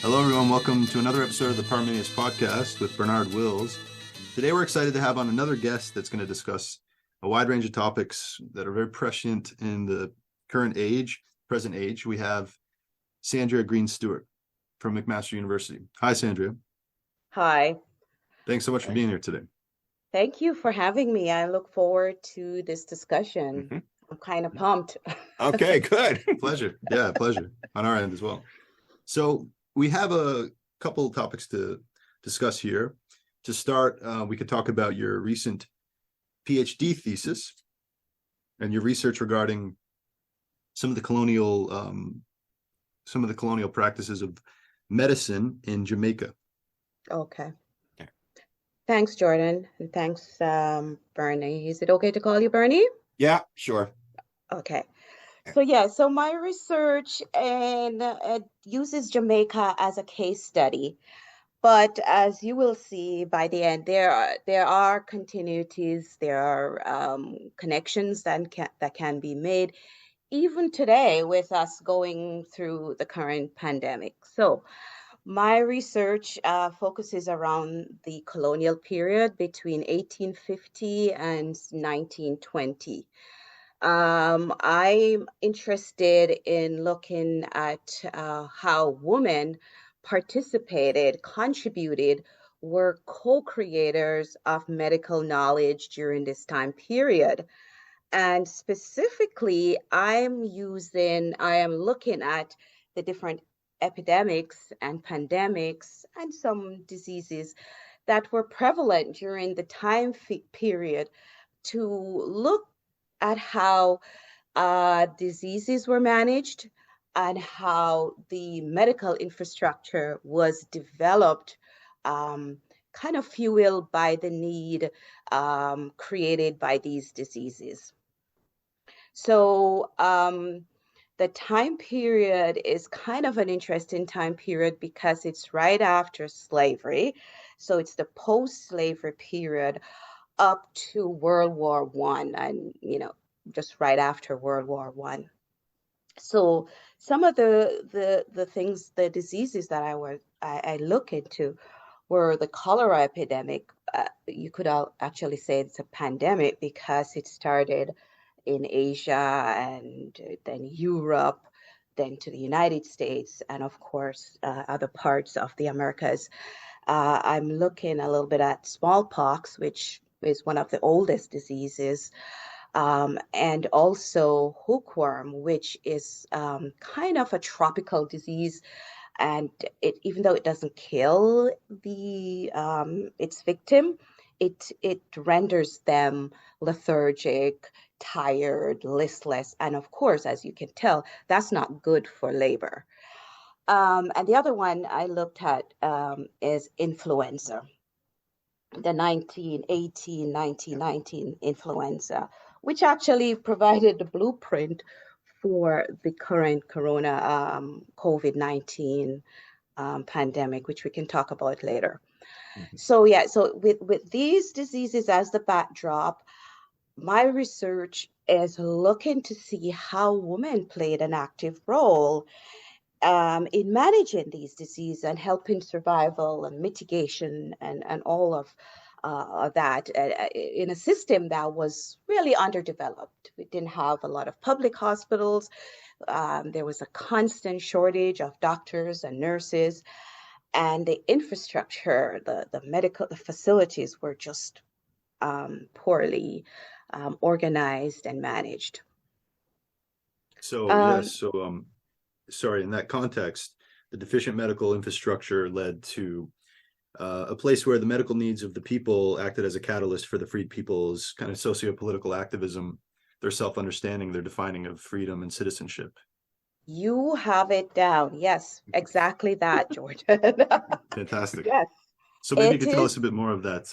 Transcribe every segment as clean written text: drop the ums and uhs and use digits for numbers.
Hello, everyone. Welcome to another episode of the Parmenius podcast with Bernard Wills. Today, we're excited to have on another guest that's going to discuss a wide range of topics that are very prescient in the present age. We have Sandria Green-Stewart from McMaster University. Hi, Sandria. Hi. Thanks so much for being here today. Thank you for having me. I look forward to this discussion. Mm-hmm. I'm kind of pumped. Okay, good. Pleasure. Yeah, pleasure on our end as well. So we have a couple of topics to discuss here. To start, we could talk about your recent PhD thesis and your research regarding some of the colonial practices of medicine in Jamaica. Okay. Yeah. Thanks, Jordan. And thanks, Bernie. Is it okay to call you Bernie? Yeah, sure. Okay. So my research and uses Jamaica as a case study. But as you will see by the end, there are continuities, there are connections that can be made even today with us going through the current pandemic. So my research focuses around the colonial period between 1850 and 1920. I'm interested in looking at how women participated, contributed, were co-creators of medical knowledge during this time period. And specifically, I am looking at the different epidemics and pandemics and some diseases that were prevalent during the period to look at how diseases were managed and how the medical infrastructure was developed, kind of fueled by the need created by these diseases. So the time period is kind of an interesting time period because it's right after slavery. So it's the post-slavery period up to World War One, and just right after World War One. So some of the things, the diseases that I look into were the cholera epidemic. You could actually say it's a pandemic because it started in Asia and then Europe, then to the United States, and of course, other parts of the Americas. I'm looking a little bit at smallpox, which is one of the oldest diseases, and also hookworm, which is kind of a tropical disease. And even though it doesn't kill its victim, it renders them lethargic, tired, listless, and of course, as you can tell, that's not good for labor. And the other one I looked at is influenza, the 1918-1919 influenza, which actually provided the blueprint for the current COVID-19 pandemic, which we can talk about later. Mm-hmm. So with these diseases as the backdrop, my research is looking to see how women played an active role in managing these diseases and helping survival and mitigation and all of that in a system that was really underdeveloped. We didn't have a lot of public hospitals. There was a constant shortage of doctors and nurses, and the infrastructure, the medical facilities were just poorly organized and managed. Sorry, in that context, the deficient medical infrastructure led to a place where the medical needs of the people acted as a catalyst for the freed people's kind of socio-political activism, their self-understanding, their defining of freedom and citizenship. You have it down. Yes, exactly that, Jordan. Fantastic. Yes. So maybe you could tell us a bit more of that.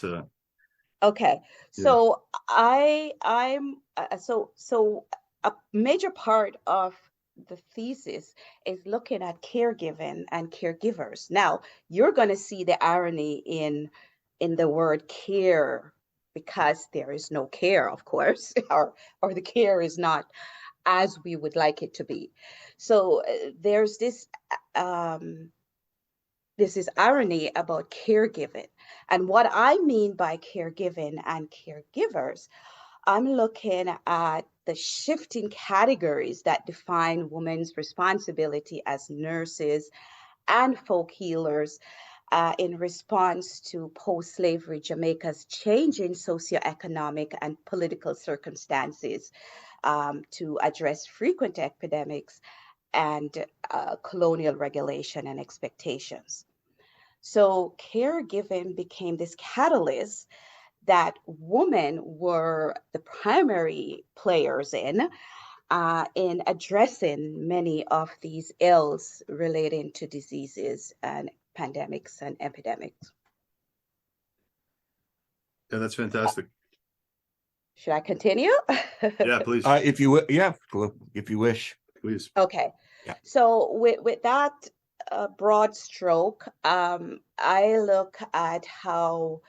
Okay. Yeah. So so a major part of the thesis is looking at caregiving and caregivers. Now, you're going to see the irony in the word care, because there is no care, of course, or the care is not as we would like it to be. So there's this this is irony about caregiving. And what I mean by caregiving and caregivers, I'm looking at the shifting categories that define women's responsibility as nurses and folk healers in response to post slavery Jamaica's changing socioeconomic and political circumstances to address frequent epidemics and colonial regulation and expectations. So, caregiving became this catalyst that women were the primary players in addressing many of these ills relating to diseases and pandemics and epidemics. Yeah, that's fantastic. Should I continue? Yeah, please. If you wish. Please. Okay. Yeah. So with that broad stroke, I look at how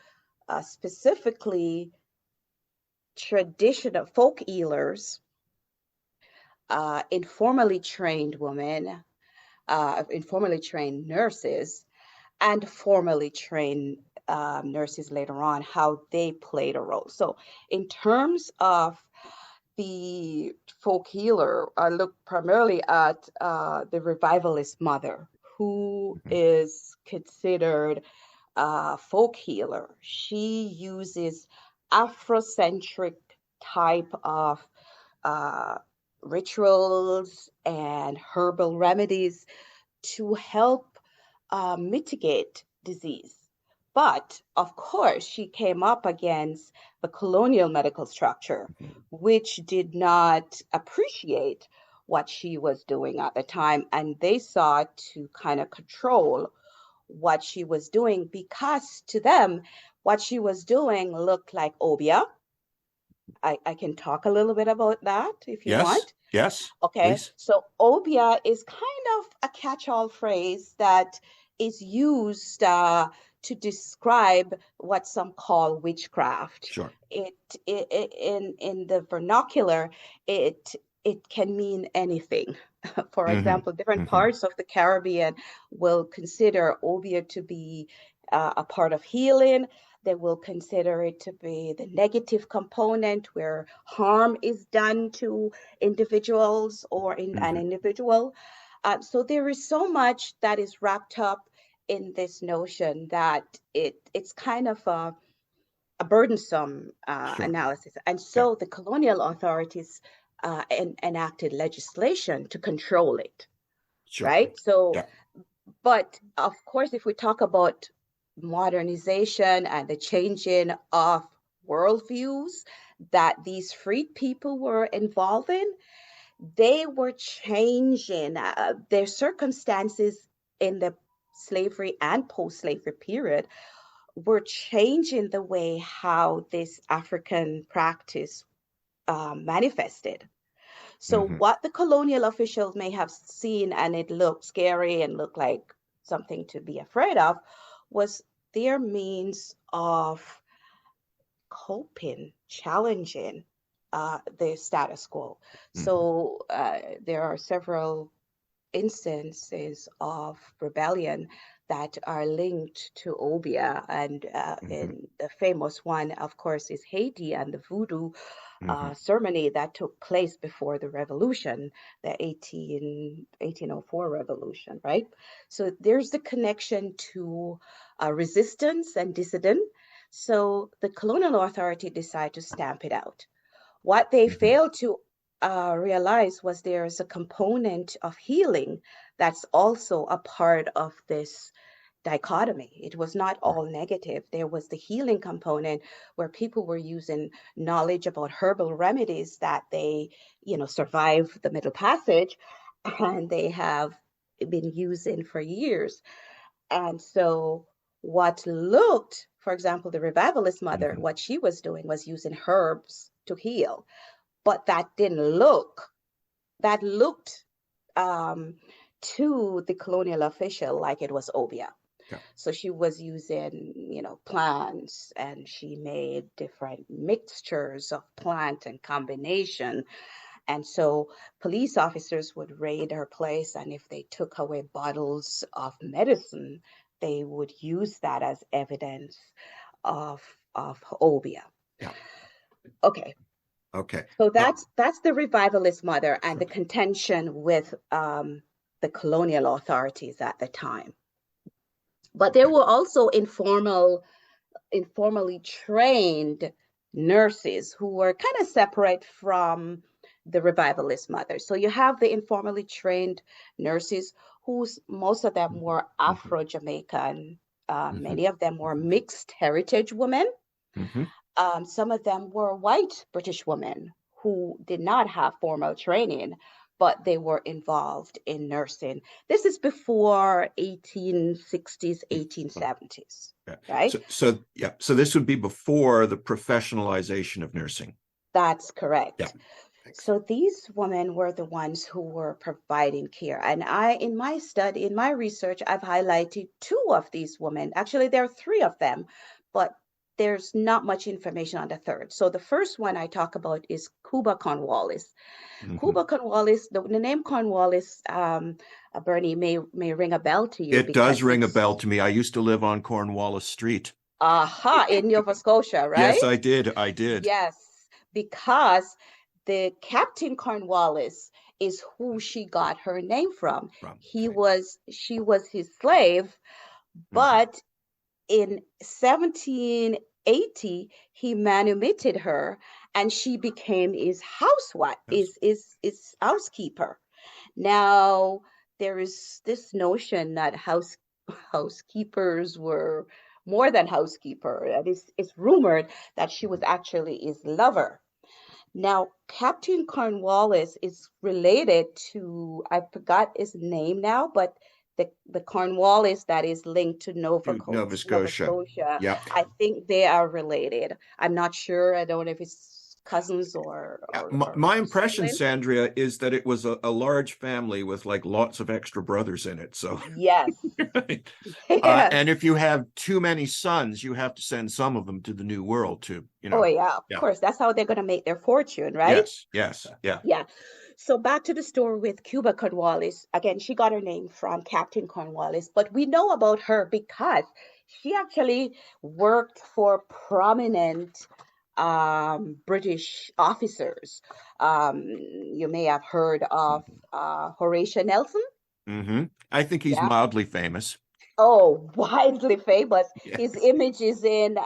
specifically traditional folk healers, informally trained women, informally trained nurses, and formally trained nurses later on, how they played a role. So in terms of the folk healer, I look primarily at the revivalist mother, who is considered a folk healer. She uses Afrocentric type of rituals and herbal remedies to help mitigate disease. But of course, she came up against the colonial medical structure, which did not appreciate what she was doing at the time. And they sought to kind of control what she was doing because to them, what she was doing looked like obia. I can talk a little bit about that if you want. Yes. Okay. Please. So obia is kind of a catch-all phrase that is used to describe what some call witchcraft. Sure. It in the vernacular, it can mean anything. For example, different parts of the Caribbean will consider obia to be a part of healing. They will consider it to be the negative component where harm is done to individuals or in an individual. So there is so much that is wrapped up in this notion that it's kind of a burdensome analysis. And so the colonial authorities enacted legislation to control it, right? So, but of course, if we talk about modernization and the changing of worldviews that these freed people were involved in, they were changing their circumstances in the slavery and post-slavery period were changing the way how this African practice manifested. So what the colonial officials may have seen and it looked scary and looked like something to be afraid of was their means of coping, challenging the status quo. So there are several instances of rebellion that are linked to obia, and in the famous one, of course, is Haiti and the voodoo ceremony that took place before the revolution, the 1804 revolution, right? So there's the connection to resistance and dissident. So the colonial authority decided to stamp it out. What they failed to realize was there's a component of healing that's also a part of this dichotomy. It was not all negative. There was the healing component where people were using knowledge about herbal remedies that they, survived the Middle Passage and they have been using for years. And so what looked, for example, the revivalist mother, what she was doing was using herbs to heal. But that looked to the colonial official like it was obia. Yeah. So she was using, plants, and she made different mixtures of plant and combination. And so police officers would raid her place, and if they took away bottles of medicine, they would use that as evidence of obeah. Yeah. Okay. Okay. So that's the revivalist mother and the contention with the colonial authorities at the time. But there were also informally trained nurses who were kind of separate from the revivalist mothers. So you have the informally trained nurses, most of them were Afro-Jamaican. Many of them were mixed heritage women. Some of them were white British women who did not have formal training, but they were involved in nursing. This is before 1860s, 1870s, right? So this would be before the professionalization of nursing. That's correct. Yeah. So these women were the ones who were providing care. And in my research, I've highlighted two of these women. Actually, there are three of them, but there's not much information on the third. So the first one I talk about is Cuba Cornwallis. Cuba Cornwallis, the name Cornwallis, Bernie, may ring a bell to you. It does ring a bell to me. I used to live on Cornwallis Street. Aha, in Nova Scotia, right? Yes, I did. Yes, because the Captain Cornwallis is who she got her name from. She was his slave, but in 1780 he manumitted her, and she became his housewife, his housekeeper. Now there is this notion that housekeepers were more than housekeeper. It's rumored that she was actually his lover. Now, Captain Cornwallis is related to, I forgot his name now, but the Cornwallis that is linked to Nova Scotia. Yeah. I think they are related. I'm not sure. I don't know if it's cousins or my impression, Sandria, is that it was a large family with like lots of extra brothers in it. So yes. And if you have too many sons, you have to send some of them to the New World too. Oh yeah, of course. That's how they're going to make their fortune, right? Yes. Yeah. So back to the story with Cuba Cornwallis. Again, she got her name from Captain Cornwallis, but we know about her because she actually worked for prominent British officers. You may have heard of Horatio Nelson. I think he's mildly famous. Oh, widely famous. Yes. His image is in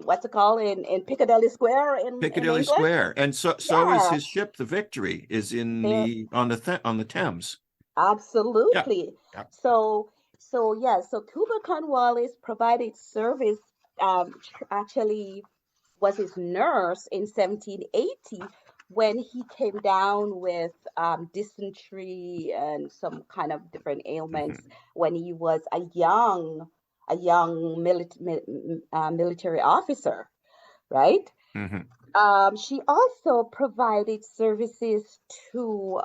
what's it called, in Piccadilly Square in Piccadilly Square, and so is his ship, the Victory, is in on the Thames. Absolutely. Yeah. So Cuba Cornwallis provided service. Actually, was his nurse in 1780 when he came down with dysentery and some kind of different ailments when he was a young military officer, right? She also provided services to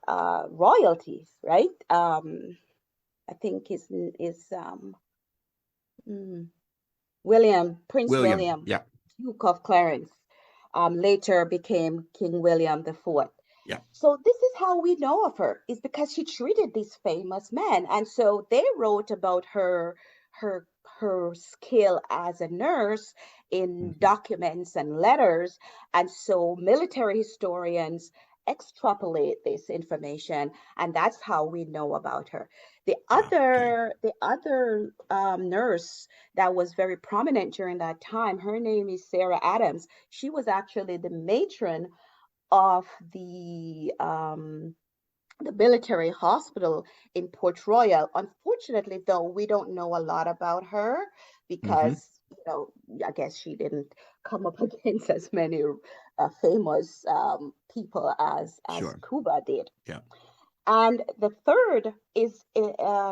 royalties, right? I think his Prince William, Duke of Clarence, later became King William IV. Yeah. So this is how we know of her, is because she treated these famous men. And so they wrote about her skill as a nurse in documents and letters. And so military historians extrapolate this information, and that's how we know about her. The other nurse that was very prominent during that time, her name is Sarah Adams. She was actually the matron of the military hospital in Port Royal. Unfortunately, though, we don't know a lot about her because I guess she didn't come up against as many famous people as Cuba did. Yeah. And the third is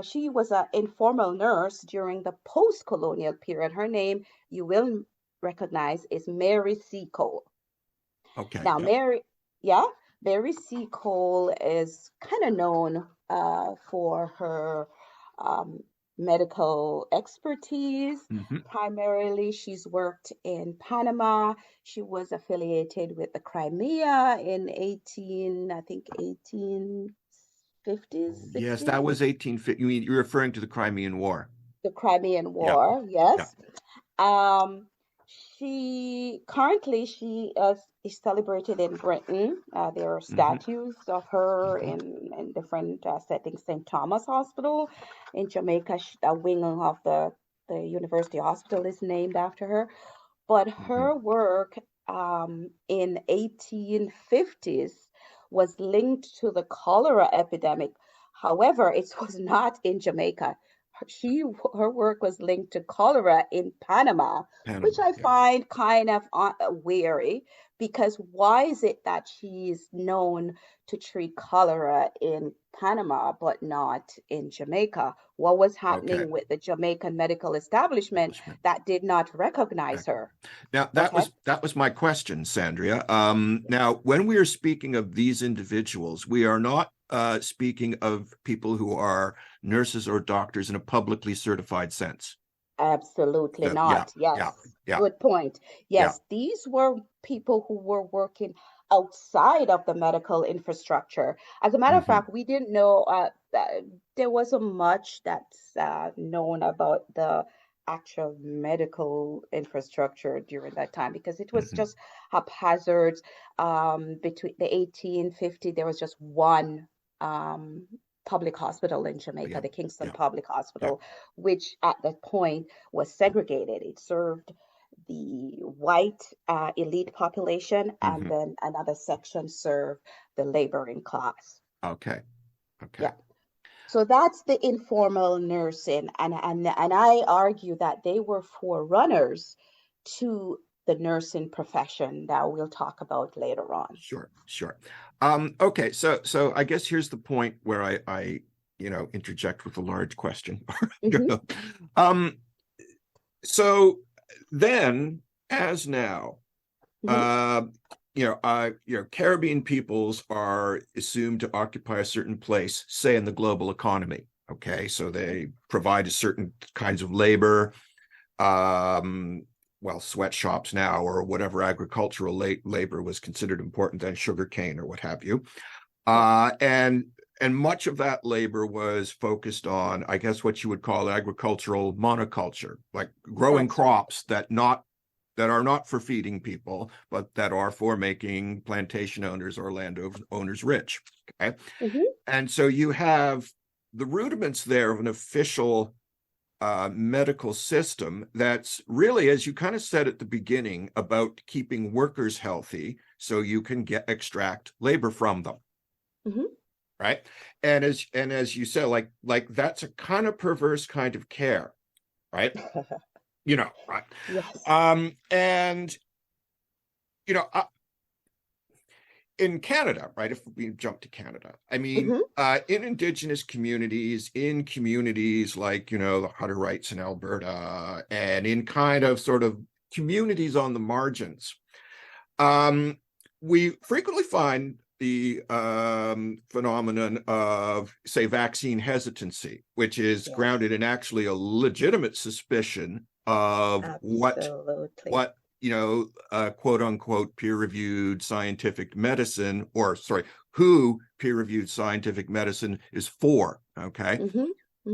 she was an informal nurse during the post-colonial period. Her name, you will recognize, is Mary C. Cole. Okay. Now, Mary C. Cole is kind of known for her medical expertise. Primarily, she's worked in Panama. She was affiliated with the Crimea in 50s, Yes, 60s. that was 1850. You mean you're referring to the Crimean War? The Crimean Yeah, War, yeah. yes. She currently is celebrated in Britain. There are Hmm. statues of her Hmm. in different settings. St. Thomas Hospital in Jamaica, a wing of the University Hospital is named after her. But Hmm. her work in 1850s was linked to the cholera epidemic. However, it was not in Jamaica. Her work was linked to cholera in Panama, which Panama, I yeah. find kind of wary, because why is it that she's known to treat cholera in Panama but not in Jamaica? What was Okay. happening with the Jamaican medical establishment Establishment. that did not recognize Okay. her? Now Okay. that was my question, Sandria. Now, when we are speaking of these individuals, we are not speaking of people who are nurses or doctors in a publicly certified sense. Absolutely So, yeah, not. Yes. yeah, yeah, Good point. yeah. Yes, these were people who were working outside of the medical infrastructure. As a matter of Hmm. fact, we didn't know there wasn't much that's known about the actual medical infrastructure during that time, because it was Hmm. just haphazard. Between the 1850, there was just one um, public hospital in Jamaica, Yeah, the Kingston yeah, Public yeah. Hospital, which at that point was segregated. It served the white elite population, and Hmm. then another section served the laboring class. Okay, okay. Yeah. So that's the informal nursing, and I argue that they were forerunners to the nursing profession that we'll talk about later on. Sure, sure. Okay, so I guess here's the point where I interject with a large question. Hmm. um, so then, as now, Hmm. uh, Caribbean peoples are assumed to occupy a certain place, say in the global economy. Okay, so they provide a certain kinds of labor. Um, well, sweatshops now, or whatever agricultural labor was considered important then, sugarcane or what have you. Yeah. And much of that labor was focused on, I guess, what you would call agricultural monoculture, like growing That's right. crops that are not for feeding people, but that are for making plantation owners or land owners rich. Okay. Hmm. And so you have the rudiments there of an official medical system that's really, as you kind of said at the beginning, about keeping workers healthy so you can extract labor from them. Hmm. Right. And as you said, like that's a kind of perverse kind of care, right? Right. Yes. And you know, uh, in Canada, right? If we jump to Canada, I mean, Hmm. in Indigenous communities, in communities like, the Hutterites in Alberta, and in kind of sort of communities on the margins, we frequently find the phenomenon of, say, vaccine hesitancy, which is Yes. grounded in actually a legitimate suspicion of what Absolutely. what quote unquote peer-reviewed scientific medicine, or sorry, who peer-reviewed scientific medicine is for. Okay. Hmm.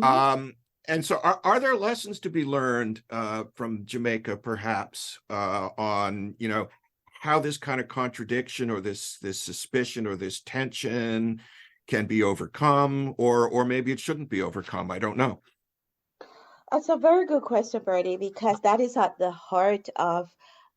Hmm. And so are there lessons to be learned from Jamaica, perhaps, on, how this kind of contradiction or this suspicion or this tension can be overcome, or maybe it shouldn't be overcome? I don't know. That's a very good question, Bertie, because that is at the heart of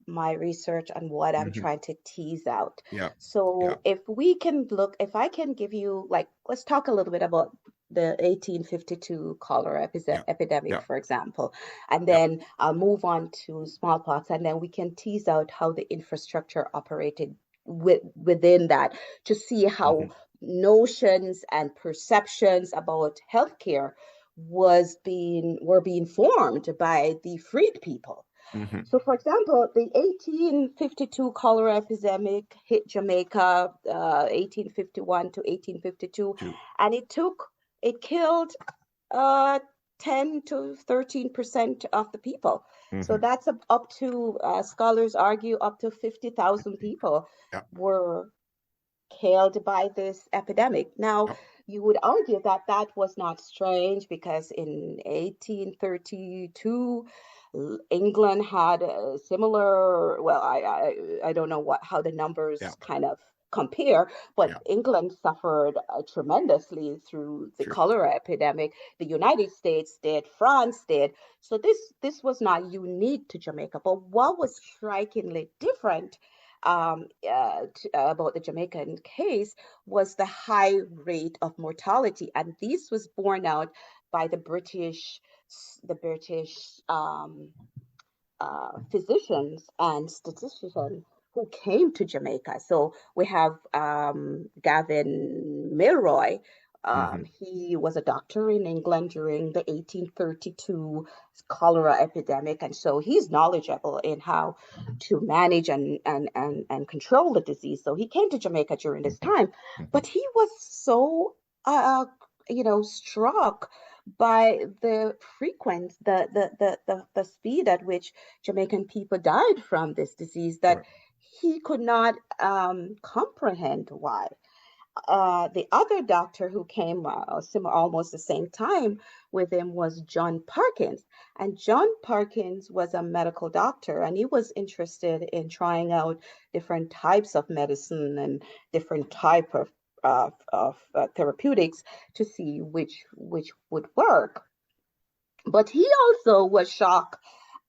my research and what I'm Hmm. trying to tease out. Yeah, yeah, So if I can give you, like, let's talk a little bit about the 1852 cholera yeah, epidemic, yeah, for example, and yeah. then I'll move on to smallpox, and then we can tease out how the infrastructure operated within that, to see how Hmm. notions and perceptions about healthcare were being formed by the freed people. Hmm. So, for example, the 1852 cholera epidemic hit Jamaica, 1851 to 1852, Two. and it killed uh, 10 to 13% of the people. So Hmm. that's up to, scholars argue, up to 50,000 people Yeah, were killed by this epidemic. Now, yeah. you would argue that that was not strange because in 1832, England had a similar, well, I don't know how the numbers Yeah. kind of compare, but Yeah. England suffered tremendously through the Sure. cholera epidemic. The United States did, France did. So this was not unique to Jamaica. But what was strikingly different about the Jamaican case was the high rate of mortality, and this was borne out by the British physicians and statisticians who came to Jamaica. So we have Gavin Milroy. He was a doctor in England during the 1832 cholera epidemic, and so he's knowledgeable in how to manage and control the disease. So he came to Jamaica during this time, but he was so struck by the frequent the speed at which Jamaican people died from this disease that Sure. he could not comprehend why. The other doctor who came almost the same time with him was John Parkins. And John Parkins was a medical doctor, and he was interested in trying out different types of medicine and different type of therapeutics to see which would work. But he also was shocked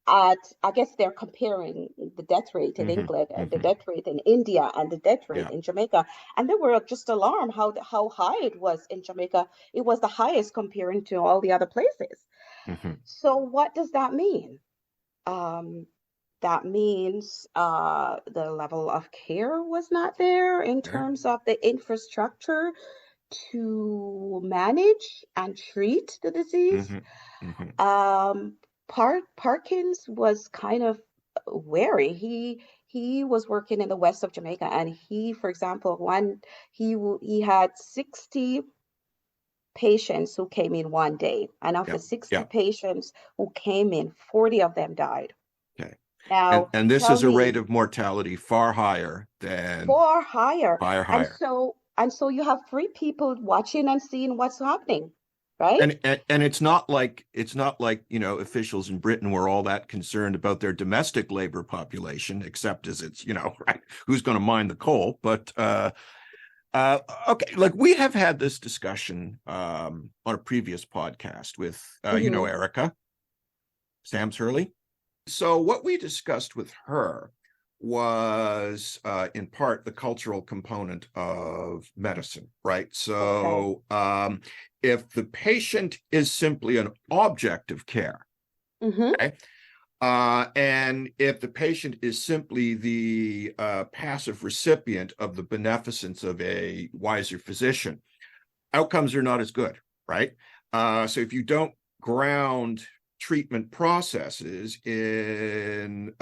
at, I guess they're comparing the death rate in England and the death rate in India and the death rate in Jamaica. And they were just alarmed how high it was in Jamaica. It was the highest comparing to all the other places. So what does that mean? That means the level of care was not there in terms of the infrastructure to manage and treat the disease. Parkins was kind of wary. He was working in the west of Jamaica, and he, for example, he had 60 patients who came in one day, and of the 60 patients who came in, 40 of them died. Okay. Now, and this is a rate of mortality far higher. And so you have 3 people watching and seeing what's happening, right? And it's not like officials in Britain were all that concerned about their domestic labor population, except as it's right, who's going to mine the coal. But okay, like we have had this discussion on a previous podcast with Erica Sams Hurley. So what we discussed with her was in part the cultural component of medicine, right? So if the patient is simply an object of care, okay, and if the patient is simply the passive recipient of the beneficence of a wiser physician, outcomes are not as good, right? So if you don't ground treatment processes in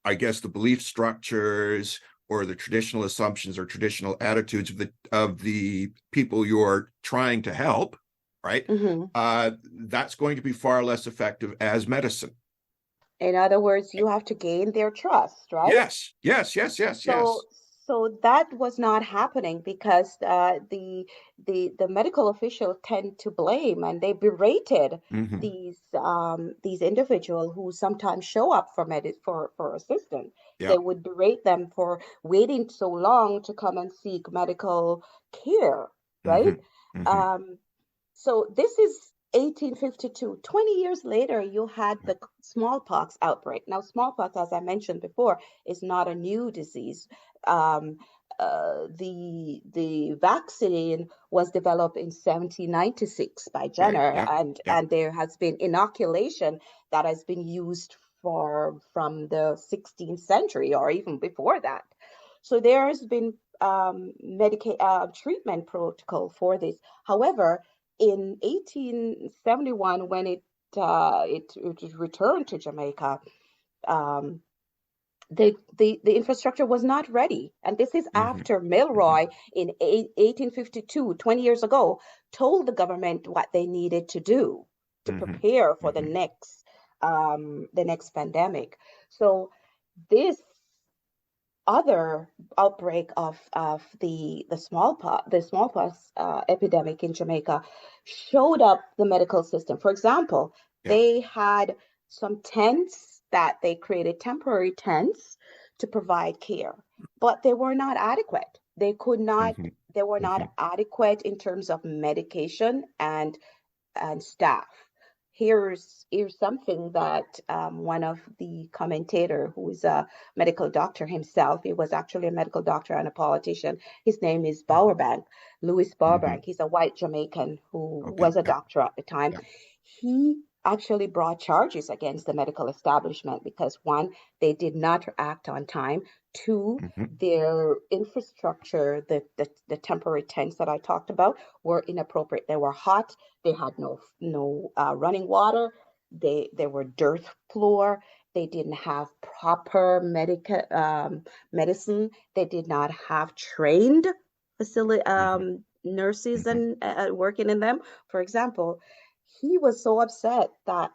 I guess the belief structures or the traditional assumptions or traditional attitudes of the people you're trying to help, right? That's going to be far less effective as medicine. In other words, you have to gain their trust, right? Yes. So that was not happening because the medical officials tend to blame, and they berated these individuals who sometimes show up for assistance. They would berate them for waiting so long to come and seek medical care, right? So this is 1852. 20 years later, you had the smallpox outbreak. Now, smallpox, as I mentioned before, is not a new disease. The vaccine was developed in 1796 by Jenner, and there has been inoculation that has been used from the 16th century or even before that. So there has been treatment protocol for this. However, in 1871, when it returned to Jamaica, the infrastructure was not ready. And this is after Milroy in 1852, 20 years ago, told the government what they needed to do to prepare for the next pandemic. So this other outbreak of the smallpox epidemic in Jamaica showed up the medical system. For example, Yeah. they had some tents that they created, temporary tents to provide care, but they were not adequate. They could not, Mhm. they were not Mhm. adequate in terms of medication and staff. Here's something that one of the commentator, who is a medical doctor himself, he was actually a medical doctor and a politician. His name is Bowerbank, Louis Mhm. Bowerbank. He's a white Jamaican who Okay. was a Yeah. doctor at the time. Yeah. He actually brought charges against the medical establishment because one, they did not act on time. Two, Mhm. their infrastructure, the temporary tents that I talked about, were inappropriate. They were hot. They had no running water. They were dirt floor. They didn't have proper medicine. They did not have trained facility Mhm. nurses Mhm. and working in them. For example, he was so upset that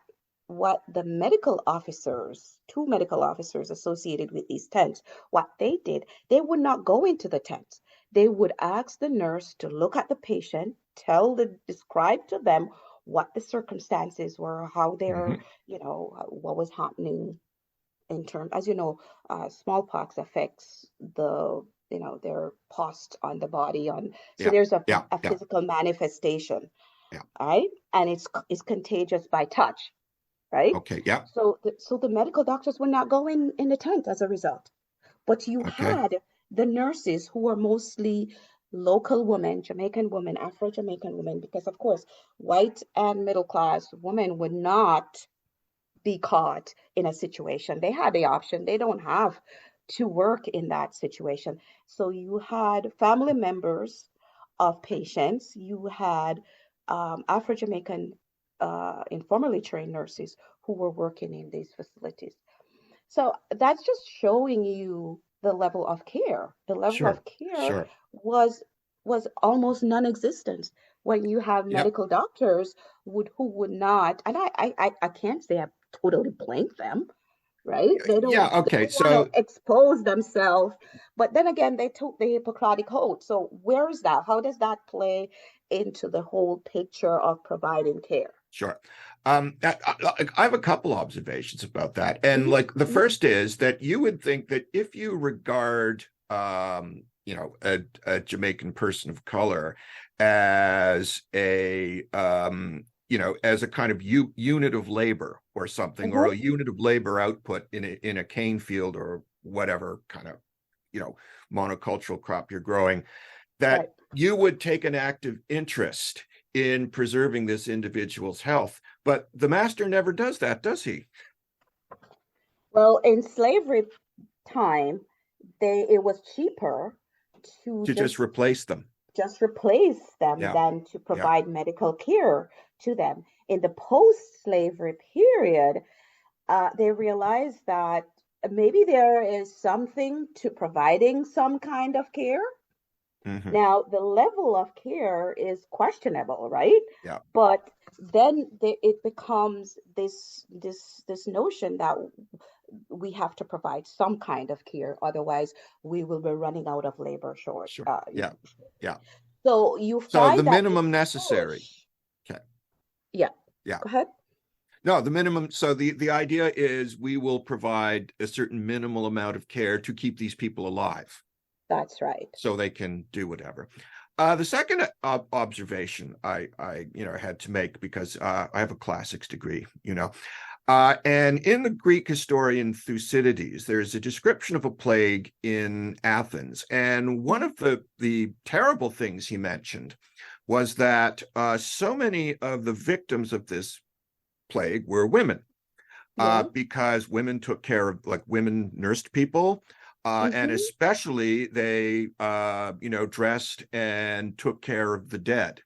what the medical officers, two medical officers associated with these tents, what they did, they would not go into the tent. They would ask the nurse to look at the patient, describe to them what the circumstances were, how they're, Mhm. what was happening in terms, as you know, smallpox affects their pus on the body, so Yeah. there's Yeah. a Yeah. physical manifestation, Yeah. right? And it's contagious by touch, right? Okay. Yeah. So the medical doctors would not go in the tent as a result. But you Okay. had the nurses who were mostly local women, Jamaican women, Afro-Jamaican women, because of course, white and middle class women would not be caught in a situation. They had the option. They don't have to work in that situation. So you had family members of patients. You had Afro-Jamaican informally trained nurses who were working in these facilities. So that's just showing you the level of care. The level Sure. of care Sure. was was almost non-existent when you have Yeah. medical doctors who would not, and I can't say I totally blame them, right? Yeah. They Okay. don't want to So expose themselves, but then again, they took the Hippocratic Oath. So where is that? How does that play into the whole picture of providing care? sure. I have a couple observations about that. And Hmm. like the Hmm. first is that you would think that if you regard a Jamaican person of color as as a kind of unit of labor or something, or a Hmm. unit of labor output in a cane field or whatever kind of, you know, monocultural crop you're growing, Right. that you would take an active interest in preserving this individual's health. But the master never does that, does he? Well, in slavery time, it was cheaper to To just just replace them. just replace them Yeah, than to yeah. provide medical care to them. In the post-slavery period, they realized that maybe there is something to providing some kind of care. Hmm. Now, the level of care is questionable, right? Yeah, But then it becomes this notion that we have to provide some kind of care, otherwise we will be running out of labor short. sure. Yeah, yeah. So you So the find that this minimum necessary. push, Okay. yeah, Yeah. go ahead. No, the minimum. So the idea is we will provide a certain minimal amount of care to keep these people alive, That's right. so they can do whatever. The second observation I had to make, because I have a classics degree, and in the Greek historian Thucydides, there's a description of a plague in Athens, and one of the terrible things he mentioned was that so many of the victims of this plague were women, Yeah. because women took care of, like, women nursed people, and Hmm. especially they, dressed and took care of the dead.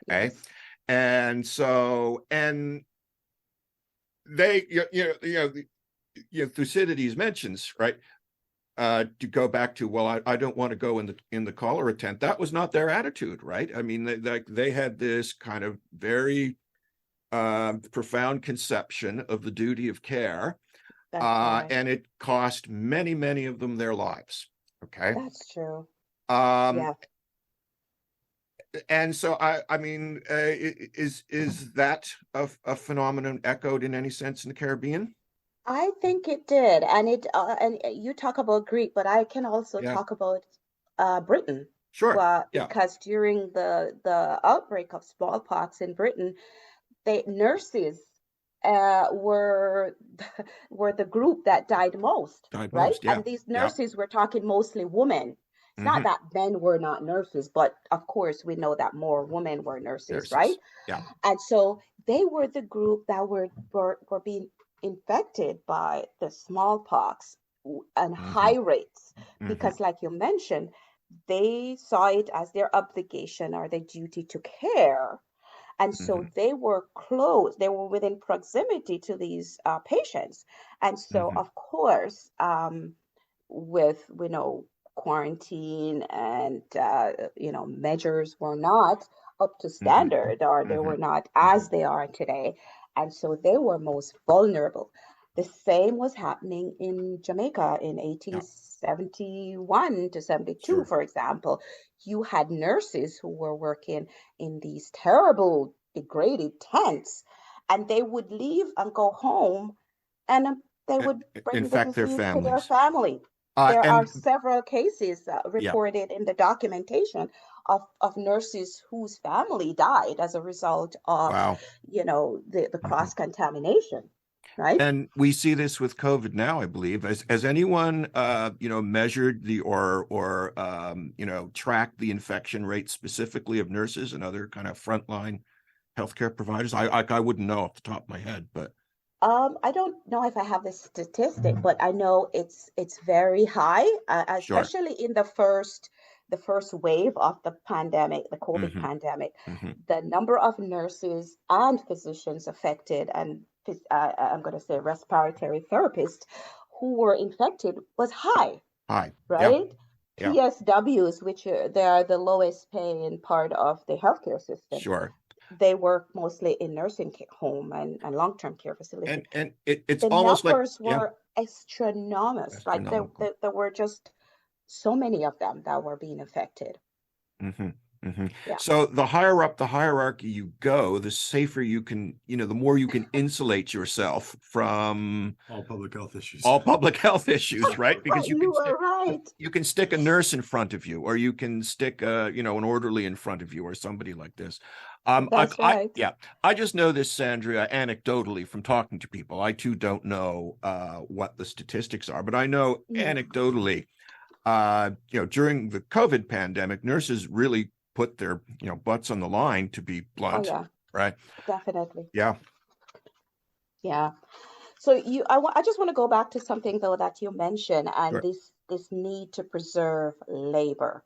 Okay, Yes. and so they, Thucydides mentions, right, to go back to, well, I don't want to go in the cholera tent. That was not their attitude, right? I mean, they had this kind of very profound conception of the duty of care, That's right. And it cost many, many of them their lives. Okay. That's true. Um, Yeah. and so I mean, is that a phenomenon echoed in any sense in the Caribbean? I think it did, and you talk about Greek, but I can also Yeah, talk about Britain. sure. Well, Yeah. because during the outbreak of smallpox in Britain, the nurses were were the group that died most, Died right? most. Yeah. And these Yeah. nurses, we're talking mostly women. It's not Hmm. that men were not nurses, but of course we know that more women were nurses, right? Nurses. Yeah. And so they were the group that were being infected by the smallpox and Hmm. high rates, Hmm. because like you mentioned, they saw it as their obligation or their duty to care, and so Hmm. they were close, they were within proximity to these patients. And so, Hmm. of course, with, quarantine and, measures were not up to Hmm. standard, or they Hmm. were not Hmm. as they are today. And so they were most vulnerable. The same was happening in Jamaica in Yeah. 1871 to 72, Sure. for example. You had nurses who were working in these terrible, degraded tents, and they would leave and go home, and they would bring the Infect their disease to their families. family. There are And several cases yeah. reported in the documentation of nurses whose family died as a result of, Wow. the Hmm. cross-contamination, right? And we see this with COVID now, I believe. Has anyone measured the or tracked the infection rate specifically of nurses and other kind of frontline healthcare providers? I wouldn't know off the top of my head, but I don't know if I have the statistic, but I know it's very high, sure. especially in the first wave of the pandemic, the COVID Hmm. pandemic. Hmm. The number of nurses and physicians affected, and I'm going to say respiratory therapists who were infected, was high, Hi. Yeah. right? Yeah. PSWs, which they are the lowest paying part of the healthcare system, Sure. they work mostly in nursing home and long-term care facility. And it's The almost like, numbers yeah, were astronomous. Like astronomical. there were just so many of them that were being affected. Hmm. Hmm. Yeah. So the higher up the hierarchy you go, the safer you can, the more you can insulate yourself from All public health issues. all public health issues, right? Because You are right. you can stick a nurse in front of you, or you can stick an orderly in front of you, or somebody like this. That's right. Yeah, I just know this, Sandria, anecdotally from talking to people. I too don't know what the statistics are, but I know Yeah. anecdotally, during the COVID pandemic, nurses really put their butts on the line, to be Oh blunt, yeah, right? definitely. Yeah. Yeah. So I just want to go back to something though that you mentioned, and Sure. this need to preserve labor.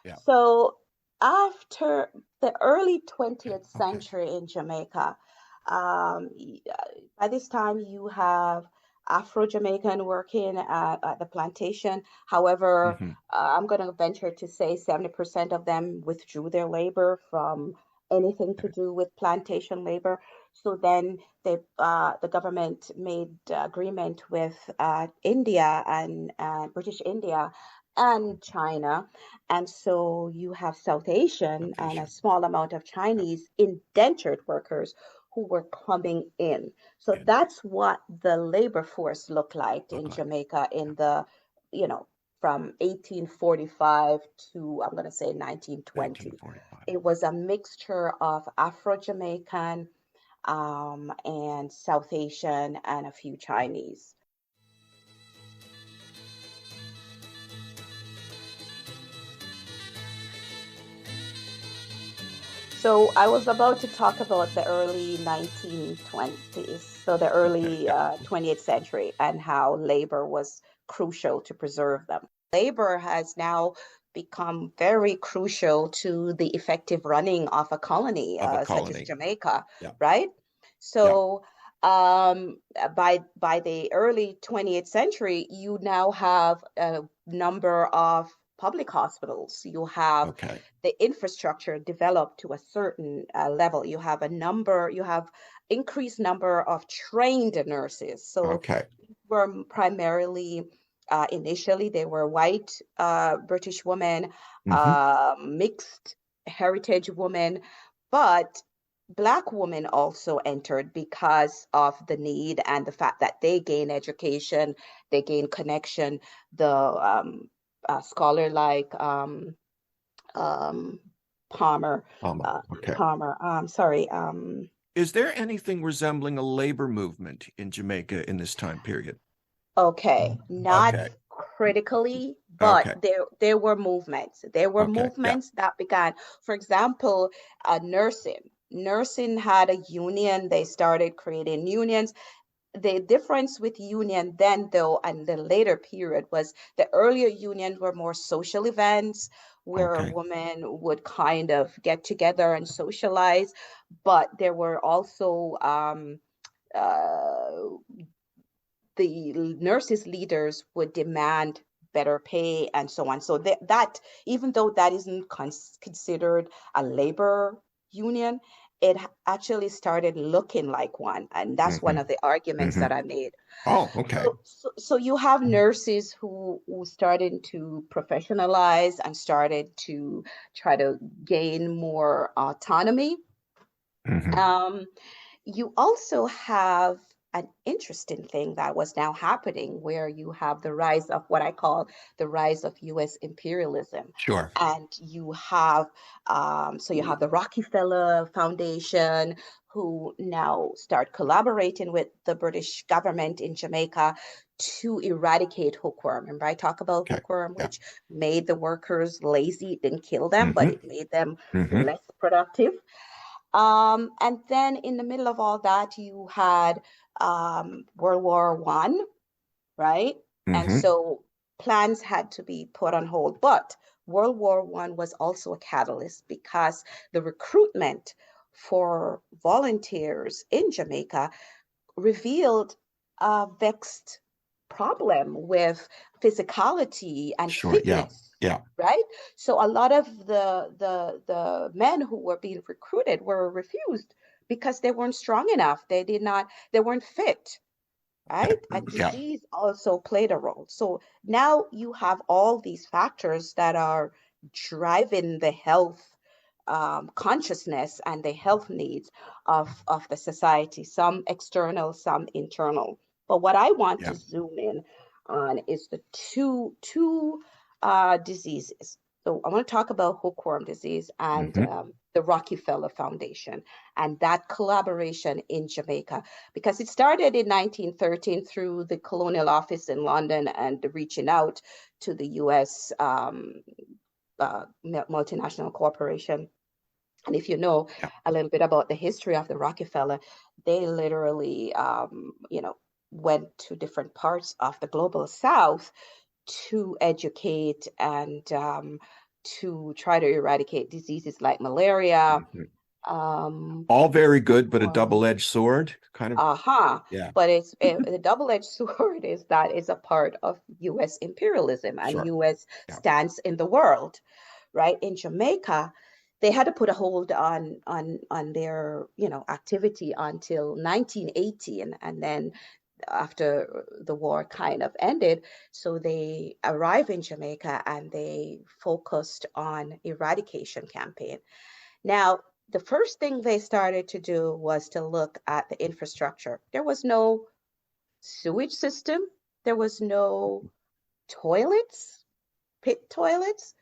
Yeah. So after the early 20th Okay. century in Jamaica, by this time you have Afro-Jamaican working at the plantation. However, Hmm. I'm going to venture to say 70% of them withdrew their labor from anything to Okay. do with plantation labor. So then the government made agreement with India and British India and China, and so you have South Asian South and a Asia. small amount of Yeah. Chinese indentured workers who were coming in. So And that's what the labor force looked like look in like. Jamaica Yeah. in the, from 1845 to, I'm going to say, 1920. 1945. It was a mixture of Afro-Jamaican, and South Asian and a few Chinese. So I was about to talk about the early 1920s, so the Okay. early Yeah. 20th century, and how labor was crucial to preserve them. Labor has now become very crucial to the effective running of a colony, Of a such as colony. Jamaica, Yeah. right? Yeah. So by the early 20th century, you now have a number of public hospitals. You have Okay. the infrastructure developed to a certain level. You have increased number of trained nurses. So Okay. were primarily, initially, they were white British women, Hmm. mixed heritage women, but Black women also entered because of the need and the fact that they gain education, they gain connection. The scholar like um, Palmer, Okay. sorry, Is there anything resembling a labor movement in Jamaica in this time period? okay, not Okay. critically, but Okay. there were movements. There were Okay. Yeah. movements that began. For example, nursing. Nursing had a union. They started creating unions. The difference with union then, though, and the later period was the earlier unions were more social events where Okay. women would kind of get together and socialize, but there were also uh, the nurses leaders would demand better pay and so on. So that even though that isn't considered a labor union, it actually started looking like one. And that's one Hmm. of the arguments Hmm. that I made. Oh, okay. So you have nurses who started to professionalize and started to try to gain more autonomy. Hmm. Um, you also have an interesting thing that was now happening where you have the rise of what I call the rise of US imperialism. Sure. And you have, so you have the Rockefeller Foundation who now start collaborating with the British government in Jamaica to eradicate hookworm. Remember, I talk about Okay. hookworm, Yeah. which made the workers lazy. It didn't kill them, but Hmm. it made them Hmm. less productive. And then in the middle of all that, you had World War One, right? And Hmm. so plans had to be put on hold. But World War One was also a catalyst because the recruitment for volunteers in Jamaica revealed a vexed problem with physicality and Sure. Yeah. fitness, Yeah. right? So a lot of the men who were being recruited were refused because they weren't strong enough. They weren't fit, Yeah. right? And Yeah. disease also played a role. So now you have all these factors that are driving the health consciousness and the health needs of the society, some external, some internal. But what I want Yeah. to zoom in on is the two diseases. So I want to talk about hookworm disease and Hmm. the Rockefeller Foundation and that collaboration in Jamaica, because it started in 1913 through the Colonial Office in London and reaching out to the U.S. Multinational corporation. And if you know Yeah. a little bit about the history of the Rockefeller, they literally, went to different parts of the global South to educate and to try to eradicate diseases like malaria, Hmm. um, All very good, but a hookworm. double-edged sword, kind of. Aha. Yeah. But the double-edged sword is that is a part of U.S. imperialism and Sure. U.S. Yeah. stance in the world, right? In Jamaica, they had to put a hold on their activity until 1980, and then after the war kind of ended, so they arrived in Jamaica and they focused on eradication campaign. Now, the first thing they started to do was to look at the infrastructure. There was no sewage system, there was no toilets, pit toilets.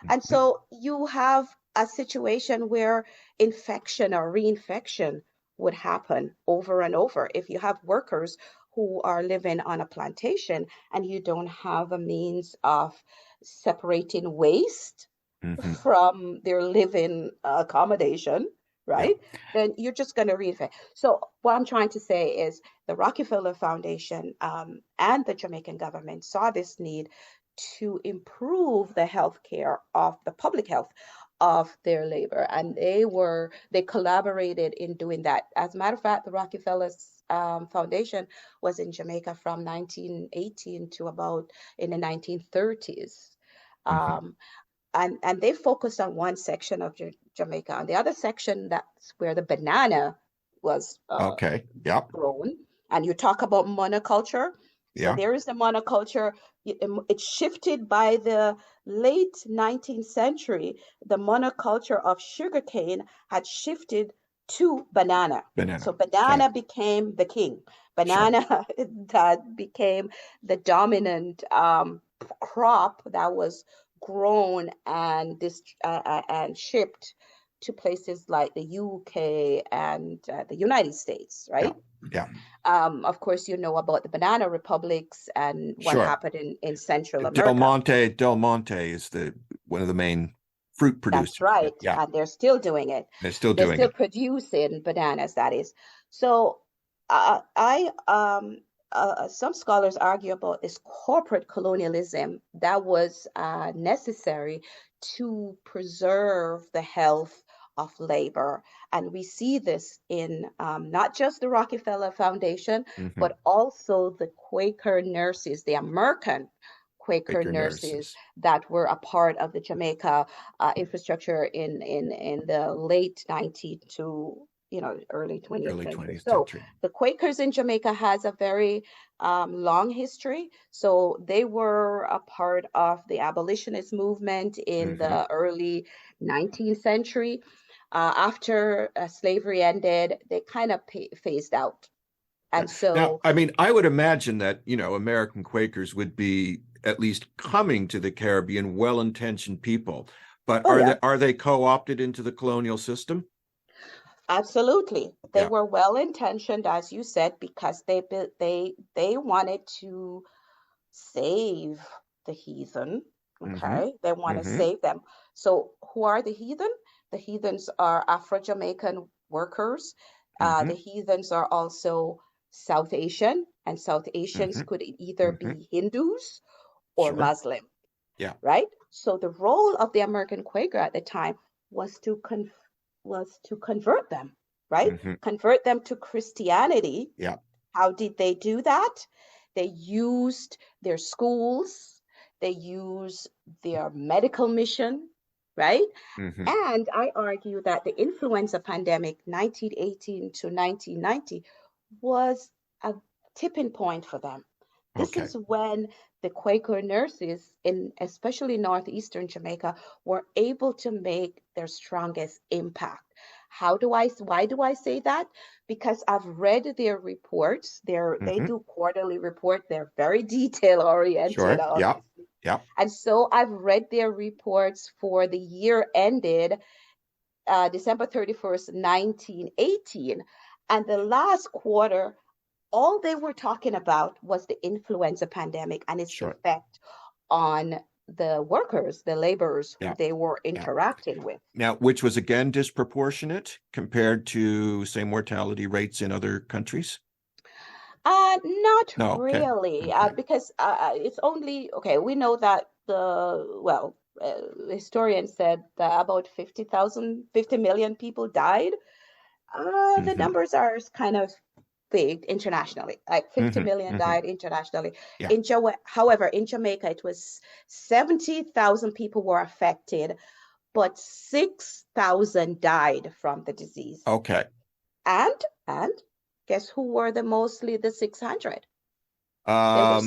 And Mhm. so you have a situation where infection or reinfection would happen over and over. If you have workers who are living on a plantation and you don't have a means of separating waste Mhm. from their living accommodation, Yeah. right? Then you're just going to reinfect. So what I'm trying to say is the Rockefeller Foundation and the Jamaican government saw this need to improve the health care of the public health of their labor, and they collaborated in doing that. As a matter of fact, the Rockefeller Foundation was in Jamaica from 1918 to about in the 1930s. Mhm. Um, and they focused on one section of Jamaica. On the other section, that's where the banana was Okay. Yep. grown. And you talk about monoculture. So Yeah. there is the monoculture. It shifted by the late 19th century. The monoculture of sugarcane had shifted to banana. Banana. So Okay. banana became the king. Sure. Banana that became the dominant crop that was grown and and shipped to places like the UK and the United States, right? Yeah. Of course, you know about the banana republics and what Sure. happened in Central Del America. Monte is one of the main fruit producers. That's right. Yeah. And they're still doing it. They're still They're doing still it. producing bananas, that is. So some scholars argue about this corporate colonialism that was necessary to preserve the health of labor. And we see this in not just the Rockefeller Foundation, Mhm. but also the Quaker nurses, the American Quaker Quaker nurses nurses. that were a part of the Jamaica infrastructure in the late 19th to early 20th Early century. 20th So century. the Quakers in Jamaica has a very long history. So they were a part of the abolitionist movement in Mhm. the early 19th century. After slavery ended, they kind of phased out. And Now, so, I mean, I would imagine that, American Quakers would be at least coming to the Caribbean, well-intentioned people, but oh yeah, are they co-opted into the colonial system? absolutely. They Yeah. were well intentioned, as you said, because they wanted to save the heathen. Mm-hmm. Okay, they want to Mm-hmm. save them. So who are the heathen? The heathens are Afro-Jamaican workers. Mm-hmm. The heathens are also South Asian, and South Asians Mm-hmm. could either Mm-hmm. be Hindus or Sure. Muslim, Yeah. right? So the role of the American Quaker at the time was to convert them, right? Mm-hmm. Convert them to Christianity. Yeah. How did they do that? They used their schools, they used their medical mission, right? Mm-hmm. And I argue that the influenza pandemic 1918 to 1990 was a tipping point for them. This Okay. is when the Quaker nurses in especially northeastern Jamaica were able to make their strongest impact. Why do I say that? Because I've read their reports. They Mm-hmm. do quarterly report. They're very detail oriented, Sure. Yeah. obviously. Yeah. And so I've read their reports for the year ended December 31st, 1918. And the last quarter, all they were talking about was the influenza pandemic and its Sure. effect on the workers, the laborers who Yeah. they were Yeah. interacting with. Now, which was again disproportionate compared to, say, mortality rates in other countries? Not No. Okay. really, Okay. because it's only, okay, we know that historians said that about 50 million people died. The Mm-hmm. numbers are kind of big internationally, like 50 Mm-hmm. million Mm-hmm. died internationally. Yeah. However, in Jamaica, it was 70,000 people were affected, but 6,000 died from the disease. Okay. And guess who were mostly the 600? They were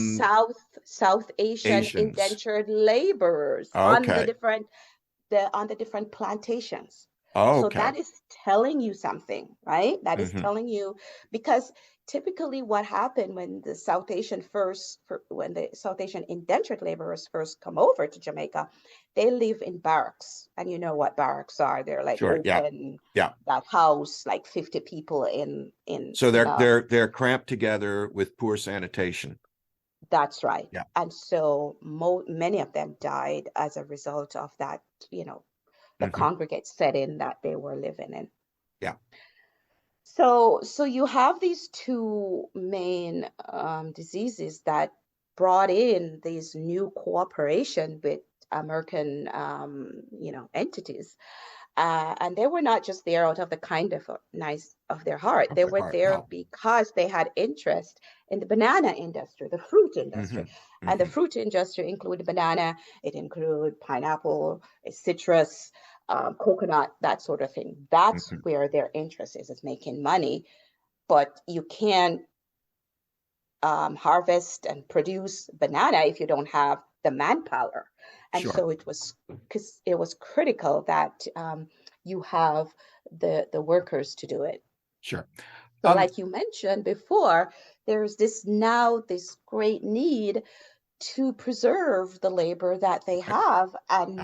South Asian Asians. indentured laborers on the Okay. different plantations. So Okay. that is telling you something, right? That is Mm-hmm. telling you, because typically what happened when the South Asian indentured laborers first come over to Jamaica, they live in barracks. And you know what barracks are. They're like Sure. Yeah. open, Yeah. that house like 50 people in So they're cramped together with poor sanitation. That's right. Yeah. And so many of them died as a result of that, the Mm-hmm. congregate setting that they were living in. Yeah. So you have these two main diseases that brought in these new cooperation with American, entities. And they were not just there out of the kindness of their heart. They were there No. because they had interest in the banana industry, the fruit industry. Mm-hmm. And the Mm-hmm. fruit industry included banana, it included pineapple, citrus, coconut, that sort of thing. That's Mm-hmm. where their interest is making money. But you can't harvest and produce banana if you don't have the manpower. And Sure. so it was critical that you have the workers to do it. Sure. So like you mentioned before, there's this great need to preserve the labor that they have, and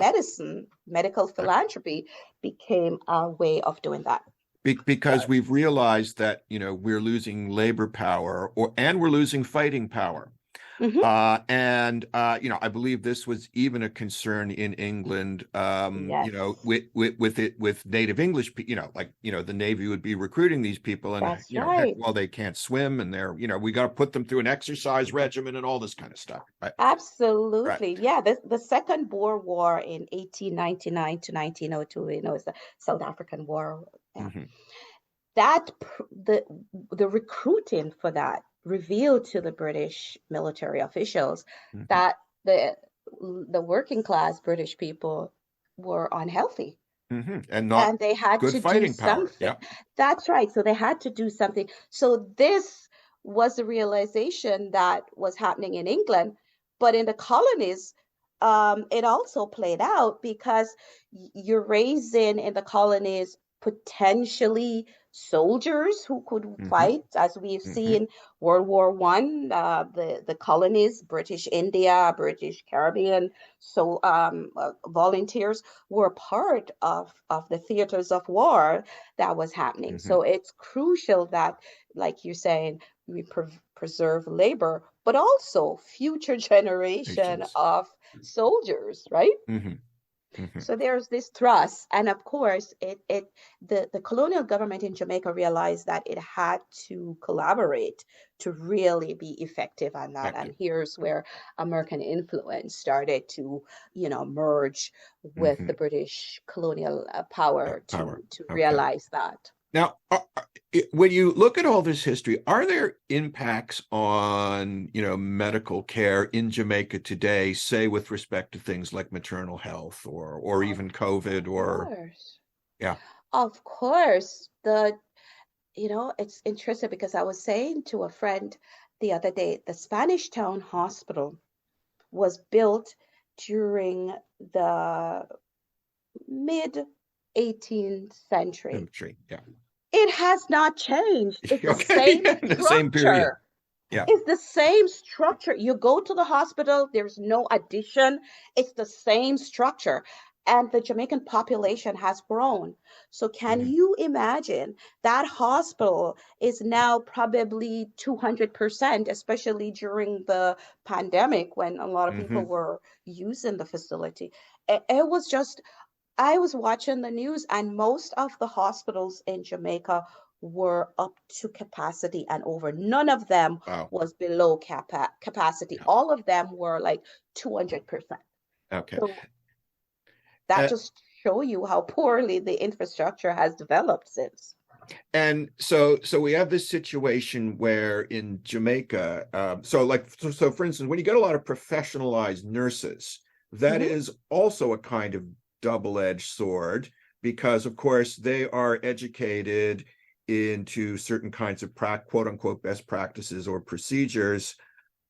medical philanthropy became a way of doing that. Because we've realized that, we're losing labor power and we're losing fighting power. Mhm. I believe this was even a concern in England, Yes, with native English, the Navy would be recruiting these people and, that's heck, right. well, they can't swim and they're, we got to put them through an exercise regimen and all this kind of stuff. Right. Absolutely. Yeah, the Second Boer War in 1899 to 1902, it's the South African War. Yeah. Mhm. The recruiting for that revealed to the British military officials Mhm. that the working class British people were unhealthy. Mhm. And they had good to do fighting power. something. Yeah. That's right. So they had to do something. So this was the realization that was happening in England, but in the colonies, it also played out because you're raising in the colonies potentially soldiers who could Mhm. fight, as we've Mhm. seen World War One, the colonies, British India, British Caribbean, so volunteers were part of the theaters of war that was happening. Mhm. So it's crucial that, like you're saying, we preserve labor, but also future generation Nations. of soldiers, right? Mhm. Mhm. So there's this thrust, and of course, the colonial government in Jamaica realized that it had to collaborate to really be effective on that. Effective. And here's where American influence started to, merge with the Mhm. British colonial power Power. to Okay. realize that. Now, when you look at all this history, are there impacts on, medical care in Jamaica today, say with respect to things like maternal health or even COVID Of or, course. yeah. Of course, it's interesting because I was saying to a friend the other day, the Spanish Town Hospital was built during the mid 18th century. Yeah. It has not changed. It's the Okay. same The same period. structure. Yeah. It's the same structure. You go to the hospital, there's no addition. It's the same structure. And the Jamaican population has grown. So can Mhm. you imagine that hospital is now probably 200%, especially during the pandemic when a lot of people Mhm. were using the facility. It was just, I was watching the news, and most of the hospitals in Jamaica were up to capacity and over. None of them Wow. was below capacity. Yeah. All of them were like 200%. Okay. So that Uh, just show you how poorly the infrastructure has developed since. And so we have this situation where in Jamaica, so for instance, when you get a lot of professionalized nurses, that Mhm. is also a kind of double-edged sword because, of course, they are educated into certain kinds of quote unquote best practices or procedures.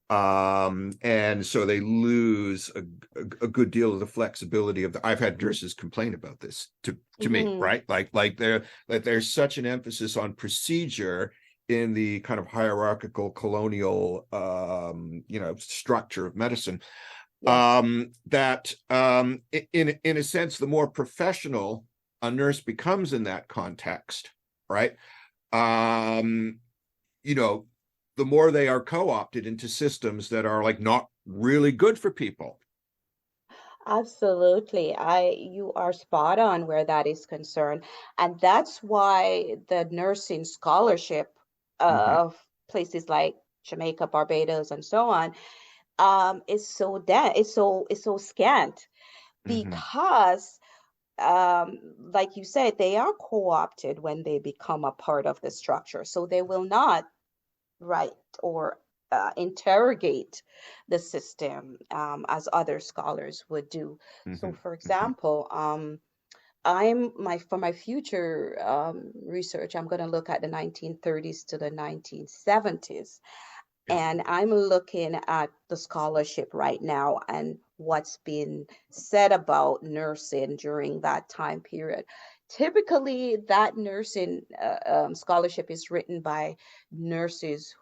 And so they lose a good deal of the flexibility of I've had nurses complain about this to me, Mhm. right? Like there's such an emphasis on procedure in the kind of hierarchical colonial structure of medicine. Yes. That in a sense, the more professional a nurse becomes in that context, right? Um, the more they are co-opted into systems that are like not really good for people. Absolutely. You are spot on where that is concerned. And that's why the nursing scholarship Mhm. of places like Jamaica, Barbados, and so on, is is so scant Mhm. because like you said, they are co-opted when they become a part of the structure. So they will not write or interrogate the system as other scholars would do. So, Mhm. for Mhm. example, for my future research, I'm going to look at the 1930s to the 1970s. And I'm looking at the scholarship right now and what's been said about nursing during that time period. Typically, that nursing scholarship is written by nurses.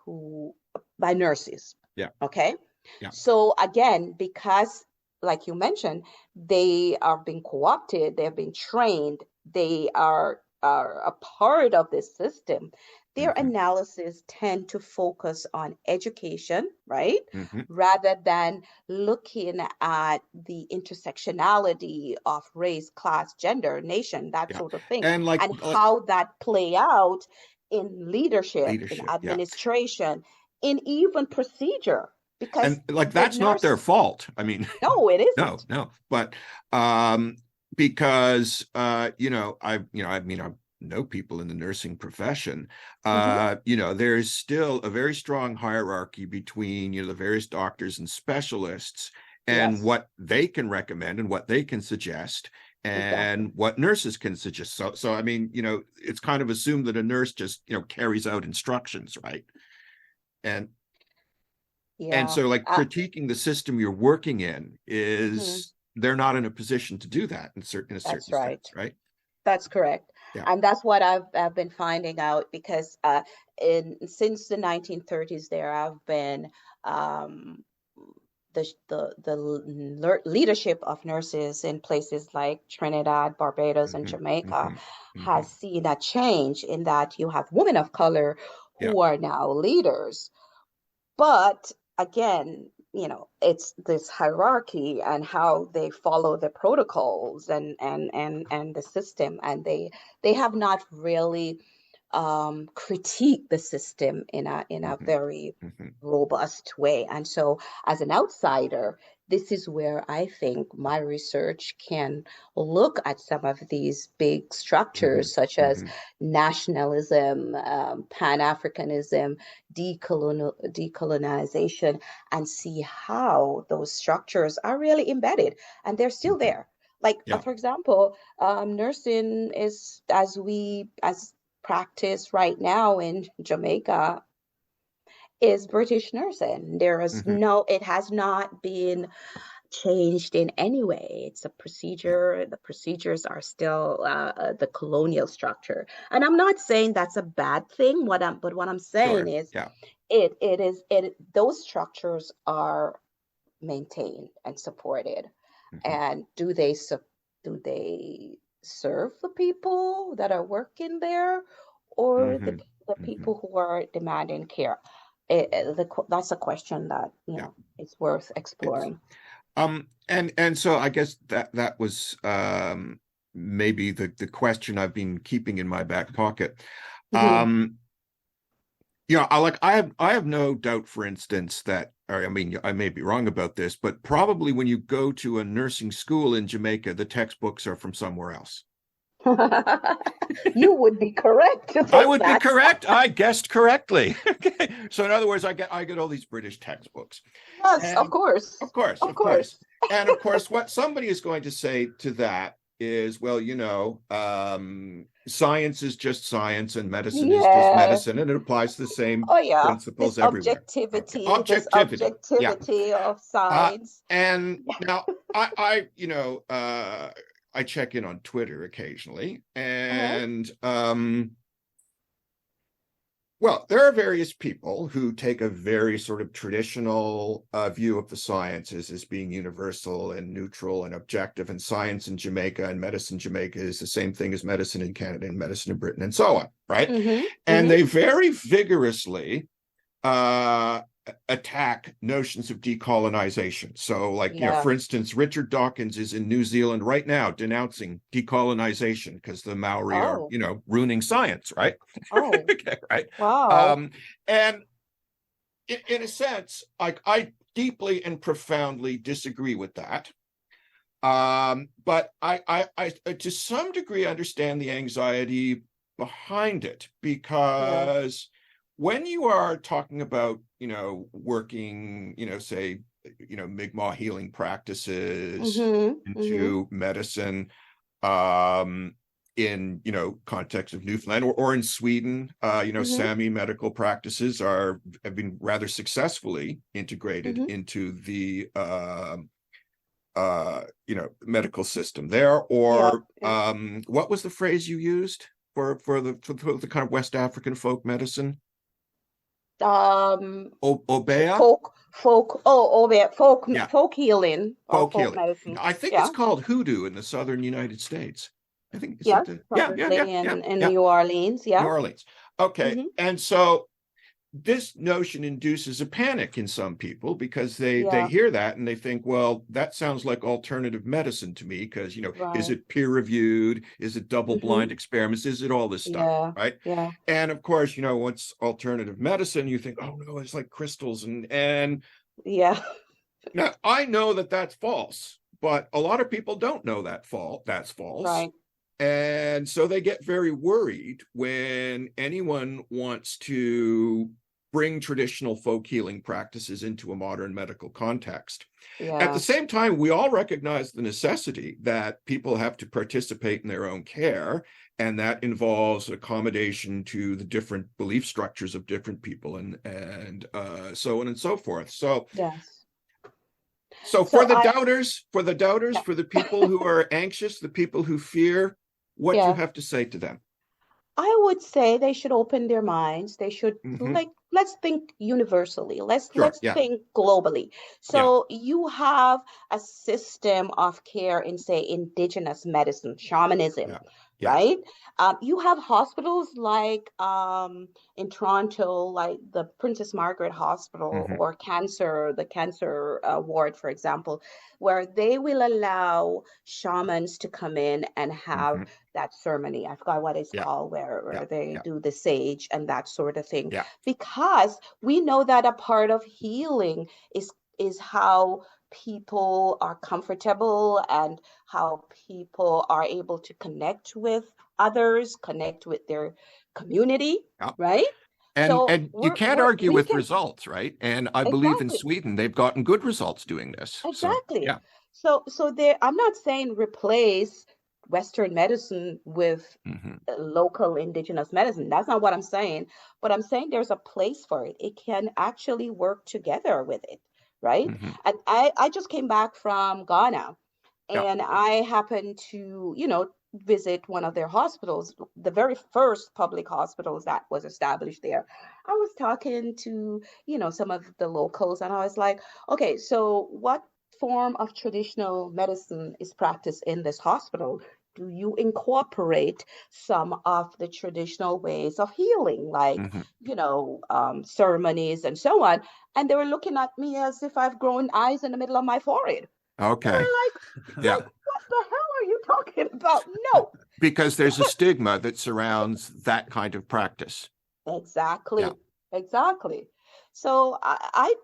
Yeah. Okay. Yeah. So again, because like you mentioned, they are being co-opted, they're being trained, they are a part of this system. Their analysis tend to focus on education, right? Rather than looking at the intersectionality of race, class, gender, nation, that sort of thing, And like, and how that play out in leadership, in leadership, administration, in even procedure. Because and like the that's not their nurse, fault. I mean, no, it no, isn't. no, but because I mean, I know people in the nursing profession. There's still a very strong hierarchy between the various doctors and specialists, and Yes, what they can recommend and what they can suggest, and exactly. what nurses can suggest. So I mean, it's kind of assumed that a nurse just carries out instructions, right? And Yeah. so, like, critiquing the system you're working in Mhm. is, they're not in a position to do that in a That's certain right. sense, right? That's correct. Yeah. And that's what I've been finding out because since the 1930s there have been um, the leadership of nurses in places like Trinidad, Barbados, and Jamaica has seen a change in that you have women of color Yeah. who are now leaders. But again, it's this hierarchy and how they follow the protocols and the system, and they have not really critique the system in a very robust way. And so, as an outsider, this is where I think my research can look at some of these big structures, such as nationalism, Pan-Africanism, decolonization, and see how those structures are really embedded and they're still there. Like, Yeah. for example, nursing is as practice right now in Jamaica is British nursing. It has not been changed in any way. It's a procedure. The procedures are still the colonial structure. And I'm not saying that's a bad thing. But what I'm saying Sure. is Yeah. those structures are maintained and supported. And do they serve the people that are working there, or the people who are demanding care? That's a question that it's worth exploring. And so I guess that was maybe the question I've been keeping in my back pocket. I have no doubt, for instance, that, or I mean, I may be wrong about this, but probably when you go to a nursing school in Jamaica, the textbooks are from somewhere else. You would be correct to I think would be that. correct. I guessed correctly. Okay. So in other words, I get all these British textbooks. Yes, And of course. Of course. And of course, what somebody is going to say to that is, well, science is just science and medicine is just medicine, and it applies to the same principles This everywhere. objectivity, Okay. this Objectivity. Yeah. objectivity of science. And now I check in on Twitter occasionally, and well, there are various people who take a very sort of traditional view of the sciences as being universal and neutral and objective, and science in Jamaica and medicine in Jamaica is the same thing as medicine in Canada and medicine in Britain and so on, right? And they very vigorously attack notions of decolonization. So, like, for instance, Richard Dawkins is in New Zealand right now denouncing decolonization because the Maori are, ruining science, right? Okay, right. Wow. And in a sense, I deeply and profoundly disagree with that. But I to some degree understand the anxiety behind it, because when you are talking about, working, say, Mi'kmaq healing practices into medicine, in, context of Newfoundland or in Sweden, Sami medical practices have been rather successfully integrated into the medical system there. Or what was the phrase you used for the kind of West African folk medicine? Obeah? Folk healing or folk medicine. I think it's called hoodoo in the southern United States. I think in New Orleans. New Orleans. Okay. And so this notion induces a panic in some people because they hear that and they think, well, that sounds like alternative medicine to me because, is it peer reviewed? Is it double blind experiments? Is it all this stuff? Right. Yeah. And of course, once alternative medicine, you think, oh no, it's like crystals and yeah. Now I know that that's false, but a lot of people don't know that's false. Right. And so they get very worried when anyone wants to bring traditional folk healing practices into a modern medical context. Yeah. At the same time, we all recognize the necessity that people have to participate in their own care, and that involves accommodation to the different belief structures of different people and so on and so forth. So yes. So for the doubters, for the people who are anxious, the people who fear, what do you have to say to them? I would say they should open their minds. They should let's think universally. Let's think globally. So you have a system of care in, say, indigenous medicine, shamanism, right? You have hospitals like in Toronto, like the Princess Margaret Hospital or the cancer ward, for example, where they will allow shamans to come in and have that ceremony. I forgot what it's called, where they do the sage and that sort of thing. Because we know that a part of healing is how people are comfortable and how people are able to connect with others, connect with their community, right? And you can't argue with results, right? And I believe in Sweden, they've gotten good results doing this. Exactly. So I'm not saying replace Western medicine with local indigenous medicine. That's not what I'm saying. But I'm saying there's a place for it. It can actually work together with it, right? And I just came back from Ghana, and I happened to, visit one of their hospitals, the very first public hospitals that was established there. I was talking to, some of the locals, and I was like, okay, so what form of traditional medicine is practiced in this hospital? Do you incorporate some of the traditional ways of healing, like, ceremonies and so on? And they were looking at me as if I've grown eyes in the middle of my forehead. Okay. They were like, what the hell are you talking about? No. Because there's a stigma that surrounds that kind of practice. Exactly. So I'm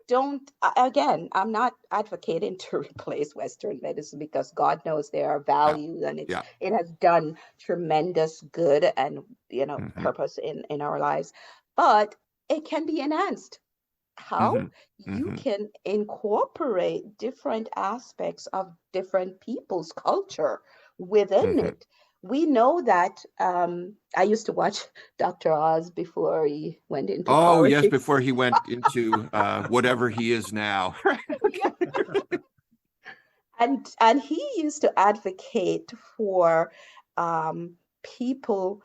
not advocating to replace Western medicine because God knows there are values and it has done tremendous good and, purpose in our lives, but it can be enhanced. How? You can incorporate different aspects of different people's culture within it. We know that I used to watch Dr. Oz before he went into politics. Yes, before he went into whatever he is now. And he used to advocate for people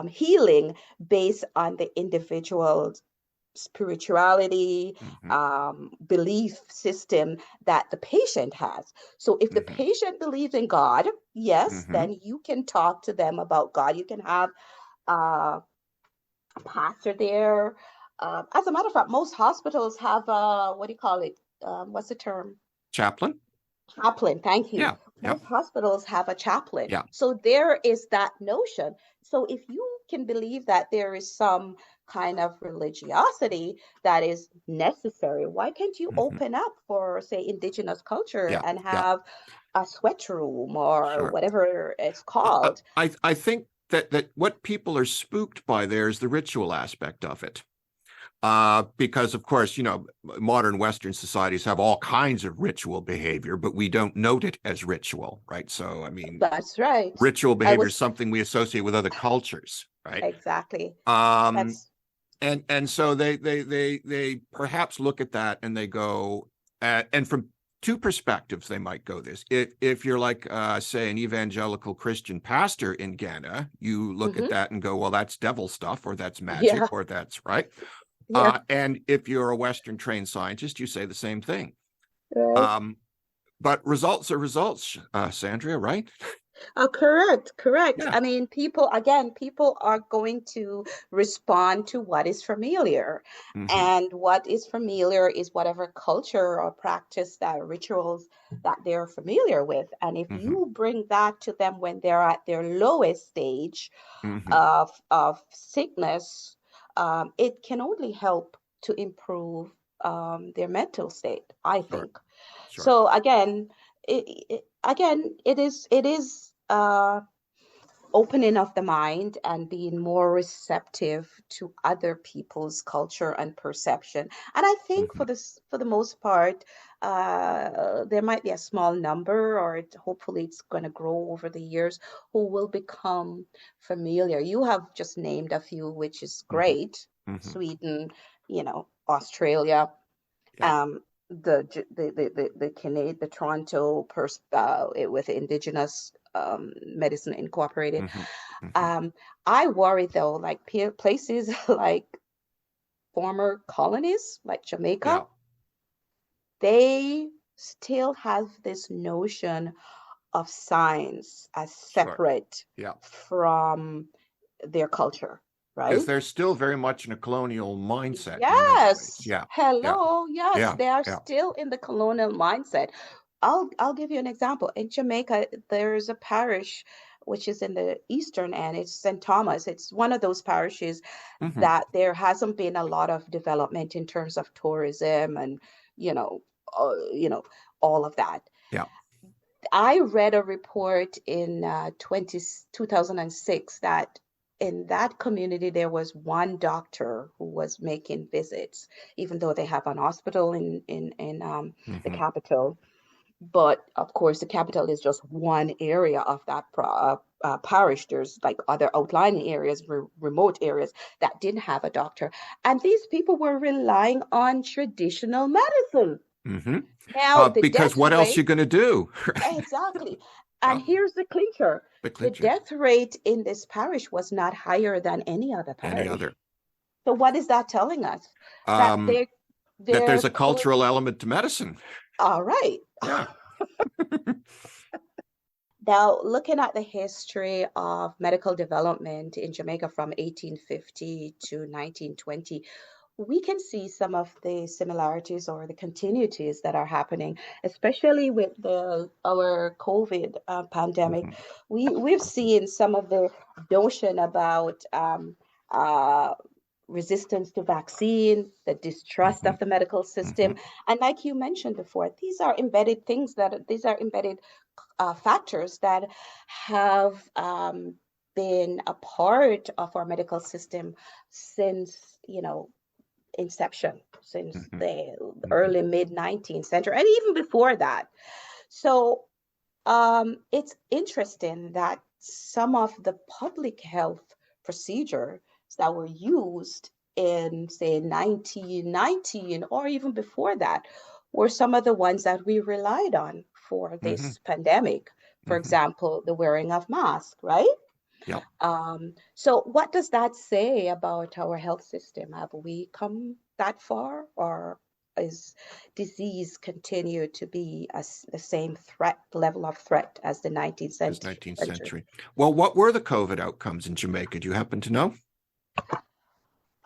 healing based on the individual's spirituality, belief system that the patient has. So if the patient believes in God, then you can talk to them about God. You can have a pastor there. As a matter of fact, most hospitals have what do you call it? What's the term? Chaplain. Chaplain, thank you. Most hospitals have a chaplain. So there is that notion. So if you can believe that there is some kind of religiosity that is necessary, why can't you open up for, say, indigenous culture and have a sweat room or whatever it's called? I think that what people are spooked by there is the ritual aspect of it. Because of course, modern Western societies have all kinds of ritual behavior, but we don't note it as ritual, right? So, I mean, That's right. ritual I behavior is was something we associate with other cultures, right? exactly. Um, That's and so they perhaps look at that and they go and from two perspectives they might go this. If you're like say an evangelical Christian pastor in Ghana, you look at hmm that and go, well, that's devil stuff, or that's magic, yeah, or that's right. yeah, And if you're a Western trained scientist, you say the same thing. right. Um, but results are results, Sandria, right? Oh, correct, correct. Yeah. I mean, people are going to respond to what is familiar. Hmm. And what is familiar is whatever culture or practice that rituals that they're familiar with. And if Hmm. you bring that to them when they're at their lowest stage Hmm. of sickness, it can only help to improve their mental state, I Sure. think. Sure. So again, it is opening of the mind and being more receptive to other people's culture and perception. And I think Hmm. for the most part, there might be a small number, or hopefully it's going to grow over the years, who will become familiar. You have just named a few, which is Hmm. great. Hmm. Sweden, Australia, Yeah. um, the Canadian, the Toronto with Indigenous Medicine Incorporated. Hmm. Hmm. Um, I worry though, like places like former colonies, like Jamaica, Yeah. they still have this notion of science as Sure. separate Yeah. from their culture, Because right? they're still very much in a colonial mindset in many ways. Yes. Yeah. Yeah. Hello. Yes, Yeah. they are Yeah. still in the colonial mindset. I'll give you an example. In Jamaica, there's a parish which is in the eastern end. It's St. Thomas. It's one of those parishes Hmm. that there hasn't been a lot of development in terms of tourism and, you know, uh, you know, all of that. Yeah. I read a report in 2006 that in that community there was one doctor who was making visits, even though they have an hospital in the Hmm. capital. But of course, the capital is just one area of that parish. There's like other outlying areas, remote areas that didn't have a doctor. And these people were relying on traditional medicine. Hmm. Now, the Because death what else you rate. going to do? Exactly. Yeah. And here's the clincher. The The clincher. death rate in this parish was not higher than any other Any parish. other. So what is that telling us? That Um, that they're there's a cultural element to medicine. all right. Yeah. Now, looking at the history of medical development in Jamaica from 1850 to 1920, we can see some of the similarities or the continuities that are happening, especially with our COVID pandemic. Hmm. We've seen some of the notion about uh, resistance to vaccine, the distrust Hmm. of the medical Hmm. system, and like you mentioned before, these are embedded factors that have been a part of our medical system since inception, since Hmm. the Hmm. early mid 19th century, and even before that. So it's interesting that some of the public health procedures that were used in, say, 1919 or even before that were some of the ones that we relied on for Hmm. this pandemic. For Hmm. example, the wearing of masks, right? Yeah. So what does that say about our health system? Have we come that far, or is disease continue to be the same level of threat as the 19th It's 19th century? century. Well, what were the COVID outcomes in Jamaica? Do you happen to know?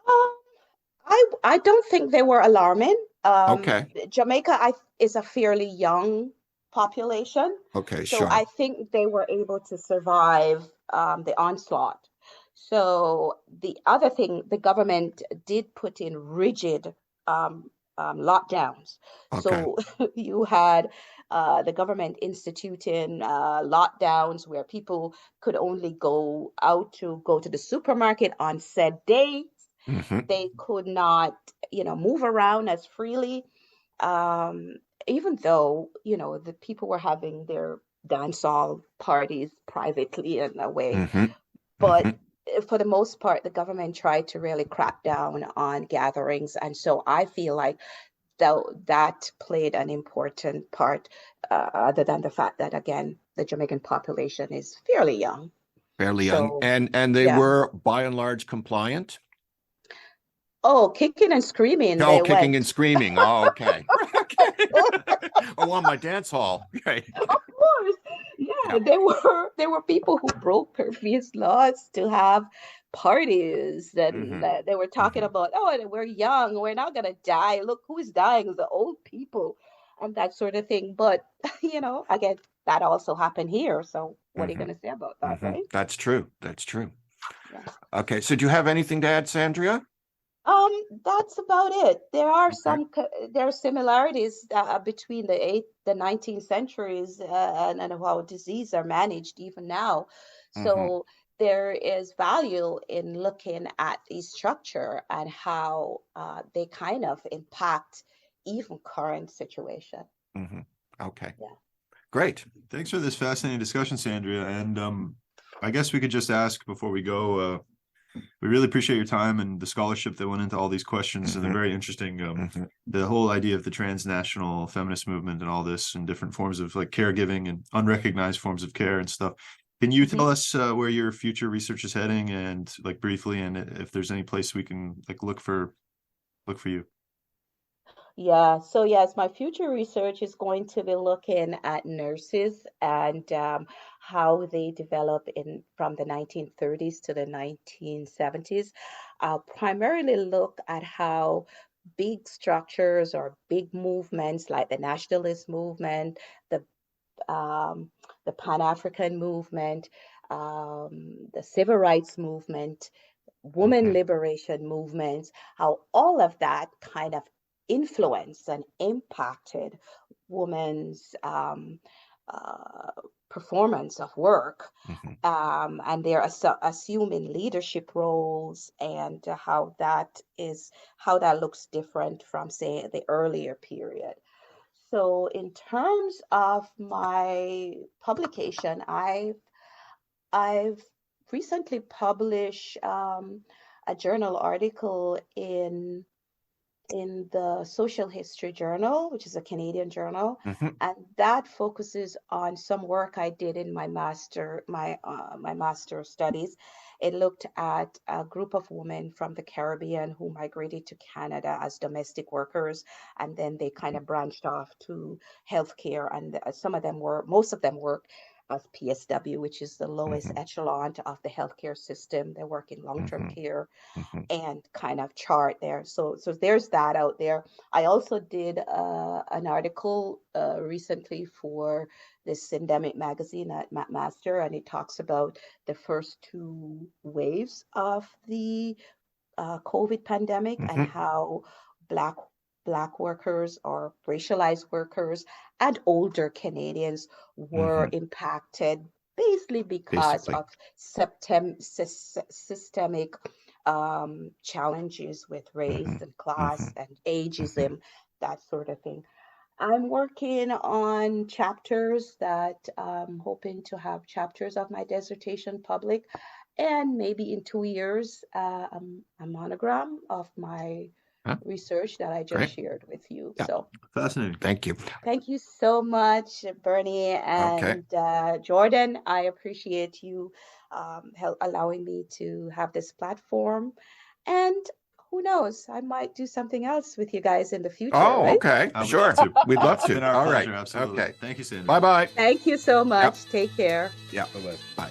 Um, I don't think they were alarming. Okay. Jamaica is a fairly young population, Okay. so I Sure. think they were able to survive the onslaught. So the other thing, the government did put in rigid lockdowns. Okay. So you had the government instituting lockdowns where people could only go out to go to the supermarket on said day, Mhm. They could not, move around as freely, even though, the people were having their dancehall parties privately in a way. Mhm. But Mhm. for the most part, the government tried to really crack down on gatherings. And so I feel like that played an important part, other than the fact that, again, the Jamaican population is fairly young. Fairly young, So, and they yeah. were by and large compliant. Oh, kicking and screaming, Oh, they kicking and went. screaming. Oh, okay. Okay. Oh, on my dance hall. Right. Of course. Yeah, Yeah. there were people who broke previous laws to have parties, and Hmm. they were talking Hmm. about, oh, we're young, we're not gonna die. Look who's dying, the old people, and that sort of thing. But again, that also happened here. So what are you Hmm. gonna say about that, Hmm. right? That's true. That's true. Yeah. Okay. So do you have anything to add, Sandria? That's about it. There are Okay. there are similarities between the 19th centuries, and how disease are managed even now. Hmm. So there is value in looking at the structure and how they kind of impact even current situation. Hmm. Okay. Yeah. Great. Thanks for this fascinating discussion, Sandria. And I guess we could just ask before we go. We really appreciate your time and the scholarship that went into all these questions, and they're Hmm. very interesting. Hmm. The whole idea of the transnational feminist movement and all this, and different forms of like caregiving and unrecognized forms of care and stuff. Can you Mhm. tell us where your future research is heading, and like briefly, and if there's any place we can like look for you? Yeah, so yes, my future research is going to be looking at nurses and how they develop in from the 1930s to the 1970s. I'll primarily look at how big structures or big movements like the nationalist movement, the um, the Pan-African movement, the civil rights movement, women Hmm. liberation movements, how all of that kind of influenced and impacted women's uh, performance of work, Hmm. and they're assuming leadership roles, and how that looks different from, say, the earlier period. So in terms of my publication, I've recently published a journal article in the Social History Journal, which is a Canadian journal, Hmm. and that focuses on some work I did in my master studies. It looked at a group of women from the Caribbean who migrated to Canada as domestic workers, and then they kind of branched off to healthcare, and most of them worked as PSW, which is the lowest Hmm. echelon of the healthcare system. They work in long-term Hmm. care Hmm. and kind of chart there. So there's that out there. I also did an article recently for this Syndemic magazine at McMaster, and it talks about the first two waves of the COVID pandemic and Hmm. how black black workers or racialized workers and older Canadians were Hmm. impacted basically because Basically. of systemic challenges with race Hmm. and Hmm. class and Hmm. ageism, that sort of thing. I'm working on chapters that I'm hoping to have chapters of my dissertation public, and maybe in 2 years, a monogram of my Huh? research that I just Great. shared with you. Yeah. So Fascinating. Thank you. thank you so much, Bernie Okay. and Jordan. I appreciate you allowing me to have this platform. And who knows, I might do something else with you guys in the future, Oh, right? okay. We'd love Sure. to. We'd love It's to. been our All right. pleasure. Absolutely. Okay. Thank you, Sandra. Bye-bye. Thank you so Yep. much. Take care. Yeah. Bye.